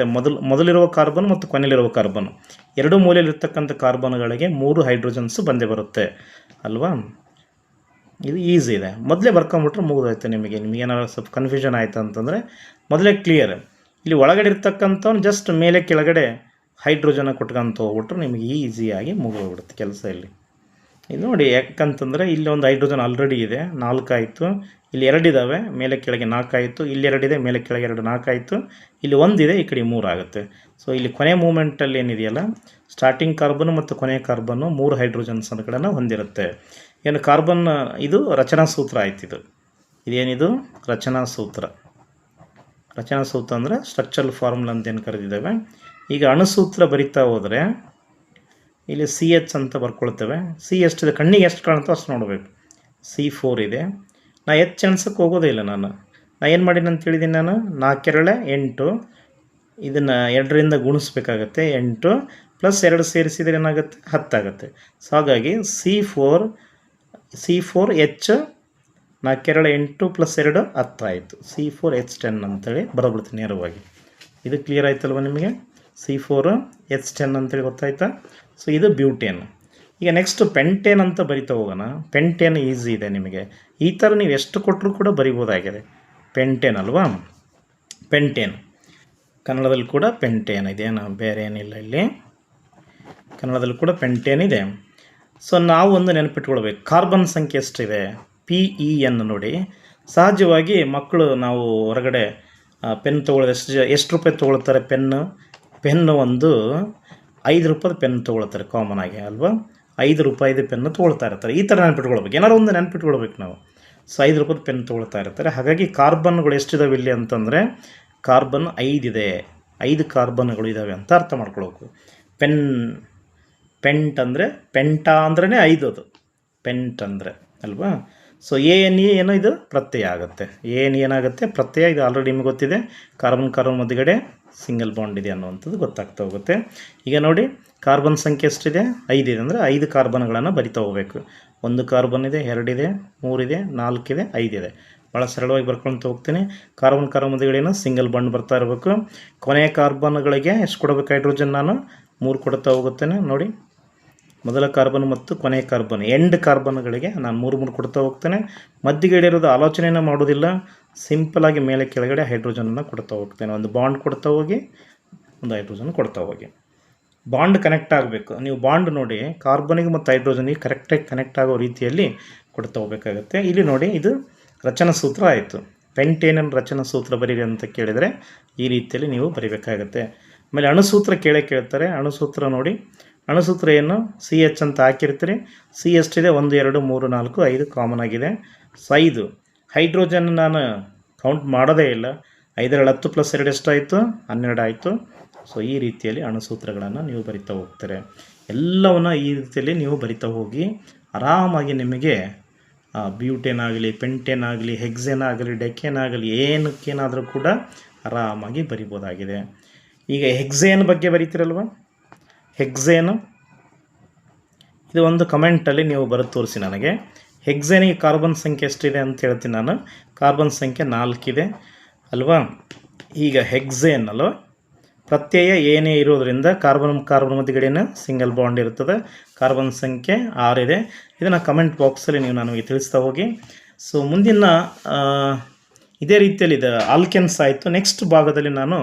ಮೊದಲಿರುವ ಕಾರ್ಬನ್ ಮತ್ತು ಕೊನೆಯಲ್ಲಿರುವ ಕಾರ್ಬನು ಎರಡೂ ಮೂಲೆಯಲ್ಲಿರ್ತಕ್ಕಂಥ ಕಾರ್ಬನ್ಗಳಿಗೆ 3 ಹೈಡ್ರೋಜನ್ಸ್ ಬಂದೇ ಬರುತ್ತೆ ಅಲ್ವಾ? ಇದು ಈಸಿ ಇದೆ. ಮೊದಲೇ ಬರ್ಕೊಂಬಿಟ್ರೆ ಮುಗಿದೋಯ್ತು. ನಿಮಗೇನಾದ್ರು ಸ್ವಲ್ಪ ಕನ್ಫ್ಯೂಷನ್ ಆಯಿತು ಅಂತಂದರೆ ಮೊದಲೇ ಕ್ಲಿಯರ್. ಇಲ್ಲಿ ಒಳಗಡೆ ಇರ್ತಕ್ಕಂಥವ್ನು ಜಸ್ಟ್ ಮೇಲೆ ಕೆಳಗಡೆ ಹೈಡ್ರೋಜನ್ನ ಕೊಟ್ಕೊಂತ ಹೋಗ್ಬಿಟ್ರೆ ನಿಮಗೆ ಈಸಿಯಾಗಿ ಮುಗಿದೋಗ್ಬಿಡುತ್ತೆ ಕೆಲಸ. ಇಲ್ಲಿ ನೋಡಿ, ಯಾಕಂತಂದರೆ ಇಲ್ಲಿ ಒಂದು ಹೈಡ್ರೋಜನ್ ಆಲ್ರೆಡಿ ಇದೆ, 4 ಆಯಿತು. ಇಲ್ಲಿ 2 ಇದ್ದಾವೆ, ಮೇಲೆ ಕೆಳಗೆ 4 ಆಯಿತು. ಇಲ್ಲಿ 2 ಇದೆ, ಮೇಲೆ ಕೆಳಗೆ 2, 4 ಆಯಿತು. ಇಲ್ಲಿ 1 ಇದೆ, ಈ ಕಡೆ 3 ಆಗುತ್ತೆ. ಸೊ ಇಲ್ಲಿ ಕೊನೆ ಮೂಮೆಂಟಲ್ಲಿ ಏನಿದೆಯಲ್ಲ, ಸ್ಟಾರ್ಟಿಂಗ್ ಕಾರ್ಬನ್ ಮತ್ತು ಕೊನೆಯ ಕಾರ್ಬನ್ನು 3 ಹೈಡ್ರೋಜನ್ಸ್ಗಳನ್ನು ಹೊಂದಿರುತ್ತೆ. ಏನು ಕಾರ್ಬನ್, ಇದು ರಚನಾ ಸೂತ್ರ ಆಯ್ತು. ಇದೇನಿದು ರಚನಾ ಸೂತ್ರ. ರಚನಾ ಸೂತ್ರ ಅಂದರೆ ಸ್ಟ್ರಕ್ಚರಲ್ ಫಾರ್ಮುಲಾ ಅಂತ ಏನು ಕರೆದಿದ್ದೇವೆ. ಈಗ ಅಣುಸೂತ್ರ ಬರಿತಾ ಹೋದರೆ ಇಲ್ಲಿ CH ಅಂತ ಬರ್ಕೊಳ್ತೇವೆ. ಸಿ ಎಷ್ಟಿದೆ, ಕಣ್ಣಿಗೆ ಎಷ್ಟು ಕಾಣುತ್ತೋ ಅಷ್ಟು ನೋಡಬೇಕು. C4 ಇದೆ. ನಾ ಹೆಚ್ಚು ಎಣ್ಸಕ್ಕೆ ಹೋಗೋದೇ ಇಲ್ಲ. ನಾನು ಏನು ಮಾಡೀನಿ ಅಂತ ಹೇಳಿದ್ದೀನಿ, ನಾನು 4 8, ಇದನ್ನು 2ರಿಂದ ಗುಣಿಸ್ಬೇಕಾಗತ್ತೆ. 8 + 2 ಸೇರಿಸಿದರೆ ಏನಾಗುತ್ತೆ, 10 ಆಗುತ್ತೆ. ಸೊ ಹಾಗಾಗಿ C4H 4 8 + 2 10 ಆಯಿತು. C4H10 ಅಂತೇಳಿ ಬರೋಬಿಡ್ತೀನಿ ನೇರವಾಗಿ. ಇದು ಕ್ಲಿಯರ್ ಆಯ್ತಲ್ವ ನಿಮಗೆ? C4H10 ಅಂತೇಳಿ ಗೊತ್ತಾಯ್ತಾ? ಸೊ ಇದು ಬ್ಯೂಟೇನ್. ಈಗ ನೆಕ್ಸ್ಟ್ ಪೆಂಟೇನ್ ಅಂತ ಬರಿತಾ ಹೋಗೋಣ. ಪೆಂಟೇನ್ ಈಸಿ ಇದೆ ನಿಮಗೆ. ಈ ಥರ ನೀವು ಎಷ್ಟು ಕೊಟ್ಟರೂ ಕೂಡ ಬರಿಬೋದಾಗಿದೆ. ಪೆಂಟೇನ್ ಅಲ್ವಾ? ಪೆಂಟೇನ್ ಕನ್ನಡದಲ್ಲಿ ಕೂಡ ಪೆಂಟೇನ್ ಇದೆ, ನಾವು ಬೇರೆ ಏನಿಲ್ಲ ಇಲ್ಲಿ. ಕನ್ನಡದಲ್ಲಿ ಕೂಡ ಪೆಂಟೇನ್ ಇದೆ. ಸೊ ನಾವು ಒಂದು ನೆನಪಿಟ್ಕೊಳ್ಬೇಕು, ಕಾರ್ಬನ್ ಸಂಖ್ಯೆ ಎಷ್ಟಿದೆ, PEN ನೋಡಿ. ಸಹಜವಾಗಿ ಮಕ್ಕಳು ನಾವು ಹೊರಗಡೆ ಪೆನ್ ತೊಗೊಳ್ಳೋದು ಎಷ್ಟು ರೂಪಾಯಿ ತೊಗೊಳ್ತಾರೆ? ಪೆನ್ನು ಒಂದು 5 ರೂಪಾಯಿದು ಪೆನ್ ತೊಗೊಳ್ತಾರೆ ಕಾಮನ್ ಆಗಿ ಅಲ್ವಾ? 5 ರೂಪಾಯಿದು ಪೆನ್ನು ತೊಗೊಳ್ತಾ ಇರ್ತಾರೆ. ಈ ಥರ ನೆನಪಿಟ್ಕೊಳ್ಬೇಕು, ಏನಾರು ಒಂದು ನೆನಪಿಟ್ಕೊಳ್ಬೇಕು ನಾವು. ಸೊ 5 ರೂಪಾಯಿದು ಪೆನ್ ತೊಗೊಳ್ತಾ ಇರ್ತಾರೆ. ಹಾಗಾಗಿ ಕಾರ್ಬನ್ಗಳು ಎಷ್ಟಿದಾವೆ ಇಲ್ಲಿ ಅಂತಂದರೆ, ಕಾರ್ಬನ್ 5 ಇದೆ, 5 ಕಾರ್ಬನ್ಗಳು ಇದ್ದಾವೆ ಅಂತ ಅರ್ಥ ಮಾಡ್ಕೊಳ್ಬೇಕು. ಪೆಂಟ್ ಅಂದರೆ ಪೆಂಟಾ ಅಂದ್ರೇ 5 ಅದು ಪೆಂಟ್ ಅಂದರೆ ಅಲ್ವಾ? ಸೊ ANE ಏನೋ ಇದು ಪ್ರತ್ಯಯ ಆಗುತ್ತೆ. ANE ಏನಾಗುತ್ತೆ, ಪ್ರತ್ಯಯ. ಇದು ಆಲ್ರೆಡಿ ನಿಮಗೆ ಗೊತ್ತಿದೆ, ಕಾರ್ಬನ್ ಮಧ್ಯಗಡೆ ಸಿಂಗಲ್ ಬಾಂಡ್ ಇದೆ ಅನ್ನುವಂಥದ್ದು ಗೊತ್ತಾಗ್ತಾ ಹೋಗುತ್ತೆ. ಈಗ ನೋಡಿ, ಕಾರ್ಬನ್ ಸಂಖ್ಯೆ ಎಷ್ಟಿದೆ, 5 ಇದೆ ಅಂದರೆ 5 ಕಾರ್ಬನ್ಗಳನ್ನು ಬರಿತಾ ಹೋಗಬೇಕು. 1 ಕಾರ್ಬನ್ ಇದೆ, 2 ಇದೆ, 3 ಇದೆ, 4 ಇದೆ, 5 ಇದೆ. ಭಾಳ ಸರಳವಾಗಿ ಬರ್ಕೊಳ್ತಾ ಹೋಗ್ತೀನಿ. ಕಾರ್ಬನ್ ಮಧ್ಯಗಡೆನೂ ಸಿಂಗಲ್ ಬಾಂಡ್ ಬರ್ತಾ ಇರಬೇಕು. ಕೊನೆಯ ಕಾರ್ಬನ್ಗಳಿಗೆ ಎಷ್ಟು ಕೊಡಬೇಕು ಹೈಡ್ರೋಜನ್? ನಾನು 3 ಕೊಡ್ತಾ ಹೋಗುತ್ತೇನೆ ನೋಡಿ. ಮೊದಲ ಕಾರ್ಬನ್ ಮತ್ತು ಕೊನೆಯ ಕಾರ್ಬನ್, ಎಂಡ್ ಕಾರ್ಬನ್ಗಳಿಗೆ ನಾನು 3 ಕೊಡ್ತಾ ಹೋಗ್ತೇನೆ. ಮಧ್ಯಗಡೆ ಇರೋದು ಆಲೋಚನೆಯನ್ನು ಮಾಡೋದಿಲ್ಲ, ಸಿಂಪಲಾಗಿ ಮೇಲೆ ಕೆಳಗಡೆ ಹೈಡ್ರೋಜನನ್ನು ಕೊಡ್ತಾ ಹೋಗ್ತೇನೆ. ಒಂದು ಬಾಂಡ್ ಕೊಡ್ತಾ ಹೋಗಿ, ಒಂದು ಹೈಡ್ರೋಜನ್ ಕೊಡ್ತಾ ಹೋಗಿ. ಬಾಂಡ್ ಕನೆಕ್ಟ್ ಆಗಬೇಕು. ನೀವು ಬಾಂಡ್ ನೋಡಿ, ಕಾರ್ಬನಿಗೆ ಮತ್ತು ಹೈಡ್ರೋಜನಿಗೆ ಕರೆಕ್ಟಾಗಿ ಕನೆಕ್ಟ್ ಆಗೋ ರೀತಿಯಲ್ಲಿ ಕೊಡ್ತಾ ಹೋಗಬೇಕಾಗತ್ತೆ. ಇಲ್ಲಿ ನೋಡಿ, ಇದು ರಚನಾ ಸೂತ್ರ ಆಯಿತು. ಪೆಂಟೇನನ್ನು ರಚನಾ ಸೂತ್ರ ಬರೀರಿ ಅಂತ ಕೇಳಿದರೆ ಈ ರೀತಿಯಲ್ಲಿ ನೀವು ಬರಿಬೇಕಾಗತ್ತೆ. ಆಮೇಲೆ ಅಣುಸೂತ್ರ ಕೇಳ್ತಾರೆ. ಅಣುಸೂತ್ರ ನೋಡಿ, ಅಣುಸೂತ್ರ ಏನು, CH ಅಂತ ಹಾಕಿರ್ತೀರಿ. C ಎಷ್ಟಿದೆ, 1 2 3 4 5 ಕಾಮನ್ ಆಗಿದೆ. 5 ಹೈಡ್ರೋಜನ್ ನಾನು ಕೌಂಟ್ ಮಾಡೋದೇ ಇಲ್ಲ. 5 10 + 2 ಎಷ್ಟಾಯಿತು, 12 ಆಯಿತು. ಸೊ ಈ ರೀತಿಯಲ್ಲಿ ಅಣುಸೂತ್ರಗಳನ್ನು ನೀವು ಬರಿತಾ ಹೋಗ್ತಾರೆ. ಎಲ್ಲವನ್ನು ಈ ರೀತಿಯಲ್ಲಿ ನೀವು ಬರಿತಾ ಹೋಗಿ ಆರಾಮಾಗಿ ನಿಮಗೆ ಬ್ಯೂಟೇನ್ ಆಗಲಿ, ಪೆಂಟೇನ್ ಆಗಲಿ, ಹೆಕ್ಸೇನ್ ಆಗಲಿ, ಡೆಕೇನ್ ಆಗಲಿ, ಏನಕ್ಕೇನಾದರೂ ಕೂಡ ಆರಾಮಾಗಿ ಬರಿಬೋದಾಗಿದೆ. ಈಗ ಹೆಕ್ಸೇನ್ ಬಗ್ಗೆ ಬರೀತಿರಲ್ವ, ಹೆಕ್ಸೇನು ಇದು ಒಂದು ಕಮೆಂಟಲ್ಲಿ ನೀವು ಬರೆದು ತೋರಿಸಿ ನನಗೆ. ಹೆಕ್ಸೇನಿಗೆ ಕಾರ್ಬನ್ ಸಂಖ್ಯೆ ಎಷ್ಟಿದೆ ಅಂತ ಹೇಳ್ತೀನಿ ನಾನು. ಕಾರ್ಬನ್ ಸಂಖ್ಯೆ 4 ಇದೆ ಅಲ್ವಾ. ಈಗ ಹೆಕ್ಸೇನ್ ಅಲ್ವಾ, ಪ್ರತ್ಯಯ ಏನೇ ಇರೋದರಿಂದ ಕಾರ್ಬನ್ ಮಧ್ಯಗಡೆನ ಸಿಂಗಲ್ ಬಾಂಡ್ ಇರ್ತದೆ. ಕಾರ್ಬನ್ ಸಂಖ್ಯೆ 6 ಇದೆ. ಇದನ್ನು ಕಮೆಂಟ್ ಬಾಕ್ಸಲ್ಲಿ ನೀವು ನನಗೆ ತಿಳಿಸ್ತಾ ಹೋಗಿ. ಸೊ ಮುಂದಿನ ಇದೇ ರೀತಿಯಲ್ಲಿ ಇದೆ ಆಲ್ಕೆನ್ಸ್ ಆಯಿತು. ನೆಕ್ಸ್ಟ್ ಭಾಗದಲ್ಲಿ ನಾನು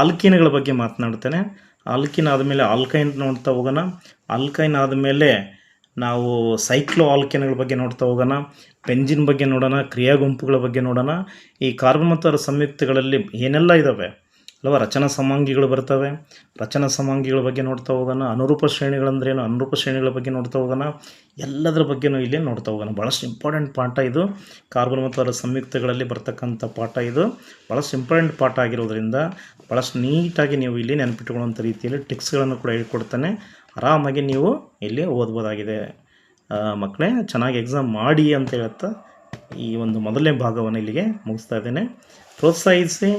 ಆಲ್ಕಿನ್ಗಳ ಬಗ್ಗೆ ಮಾತನಾಡ್ತೇನೆ. ಆಲ್ಕಿನ್ ಆದಮೇಲೆ ಆಲ್ಕೈನ್ ನೋಡ್ತಾ ಹೋಗೋಣ. ಆಲ್ಕೈನ್ ಆದಮೇಲೆ ನಾವು ಸೈಕ್ಲೋ ಆಲ್ಕಿನ್ಗಳ ಬಗ್ಗೆ ನೋಡ್ತಾ ಹೋಗೋಣ. ಬೆಂಜಿನ್ ಬಗ್ಗೆ ನೋಡೋಣ. ಕ್ರಿಯಾ ಗುಂಪುಗಳ ಬಗ್ಗೆ ನೋಡೋಣ. ಈ ಕಾರ್ಬನ್ ಮತ್ತು ಅದರ ಸಂಯುಕ್ತಗಳಲ್ಲಿ ಏನೆಲ್ಲ ಇದ್ದಾವೆ ಅಲ್ವಾ, ರಚನಾ ಸಮಾಂಗಿಗಳು ಬರ್ತವೆ. ರಚನಾ ಸಮಾಂಗಿಗಳ ಬಗ್ಗೆ ನೋಡ್ತಾ ಹೋಗೋಣ. ಅನುರೂಪ ಶ್ರೇಣಿಗಳಂದ್ರೇನು, ಅನುರೂಪ ಶ್ರೇಣಿಗಳ ಬಗ್ಗೆ ನೋಡ್ತಾ ಹೋಗೋಣ. ಎಲ್ಲದರ ಬಗ್ಗೆನೂ ಇಲ್ಲಿ ನೋಡ್ತಾ ಹೋಗೋಣ. ಭಾಳಷ್ಟು ಇಂಪಾರ್ಟೆಂಟ್ ಪಾಠ ಇದು. ಕಾರ್ಬನ್ ಮತ್ತು ಅದರ ಸಂಯುಕ್ತಗಳಲ್ಲಿ ಬರ್ತಕ್ಕಂಥ ಪಾಠ ಇದು ಭಾಳಷ್ಟು ಇಂಪಾರ್ಟೆಂಟ್ ಪಾಠ ಆಗಿರೋದ್ರಿಂದ ಭಾಳಷ್ಟು ನೀಟಾಗಿ ನೀವು ಇಲ್ಲಿ ನೆನಪಿಟ್ಟುಕೊಳ್ಳುವಂಥ ರೀತಿಯಲ್ಲಿ ಟಿಕ್ಸ್ಗಳನ್ನು ಕೂಡ ಹೇಳ್ಕೊಡ್ತಾನೆ. ಆರಾಮಾಗಿ ನೀವು ಇಲ್ಲಿ ಓದ್ಬೋದಾಗಿದೆ. ಮಕ್ಕಳೇ, ಚೆನ್ನಾಗಿ ಎಕ್ಸಾಮ್ ಮಾಡಿ ಅಂತ ಹೇಳ್ತಾ ಈ ಒಂದು ಮೊದಲನೇ ಭಾಗವನ್ನು ಇಲ್ಲಿಗೆ ಮುಗಿಸ್ತಾ ಇದ್ದೇನೆ. ಪ್ರೋತ್ಸಾಹಿಸಿ.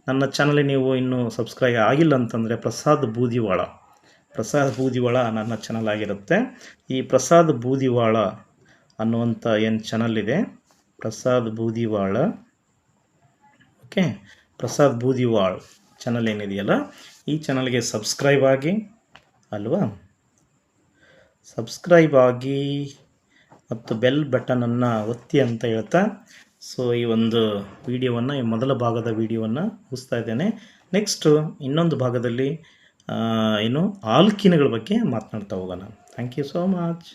ನನ್ನ ಚಾನಲಿಗೆ ನೀವು ಇನ್ನೂ ಸಬ್ಸ್ಕ್ರೈಬ್ ಆಗಿಲ್ಲ ಅಂತಂದರೆ ಪ್ರಸಾದ್ ಬೂದಿವಾಳ ನನ್ನ ಚಾನಲ್ ಆಗಿರುತ್ತೆ. ಈ ಪ್ರಸಾದ್ ಬೂದಿವಾಳ ಅನ್ನುವಂಥ ಏನು ಚಾನಲ್ ಇದೆ, ಪ್ರಸಾದ್ ಬೂದಿವಾಳ, ಓಕೆ, ಪ್ರಸಾದ್ ಬೂದಿವಾಳ್ ಚಾನಲ್ ಏನಿದೆಯಲ್ಲ, ಈ ಚಾನಲ್ಗೆ ಸಬ್ಸ್ಕ್ರೈಬ್ ಆಗಿ ಅಲ್ವಾ, ಸಬ್ಸ್ಕ್ರೈಬ್ ಆಗಿ ಮತ್ತು ಬೆಲ್ ಬಟನನ್ನು ಒತ್ತಿ ಅಂತ ಹೇಳ್ತಾ ಸೊ ಈ ಒಂದು ವಿಡಿಯೋವನ್ನು, ಈ ಮೊದಲ ಭಾಗದ ವಿಡಿಯೋವನ್ನು ಮುಗಿಸ್ತಾ ಇದ್ದೇನೆ. ನೆಕ್ಸ್ಟು ಇನ್ನೊಂದು ಭಾಗದಲ್ಲಿ ಏನು ಆಲ್ಕಿನ್ಗಳ ಬಗ್ಗೆ ಮಾತನಾಡ್ತಾ ಹೋಗೋಣ. Thank you so much.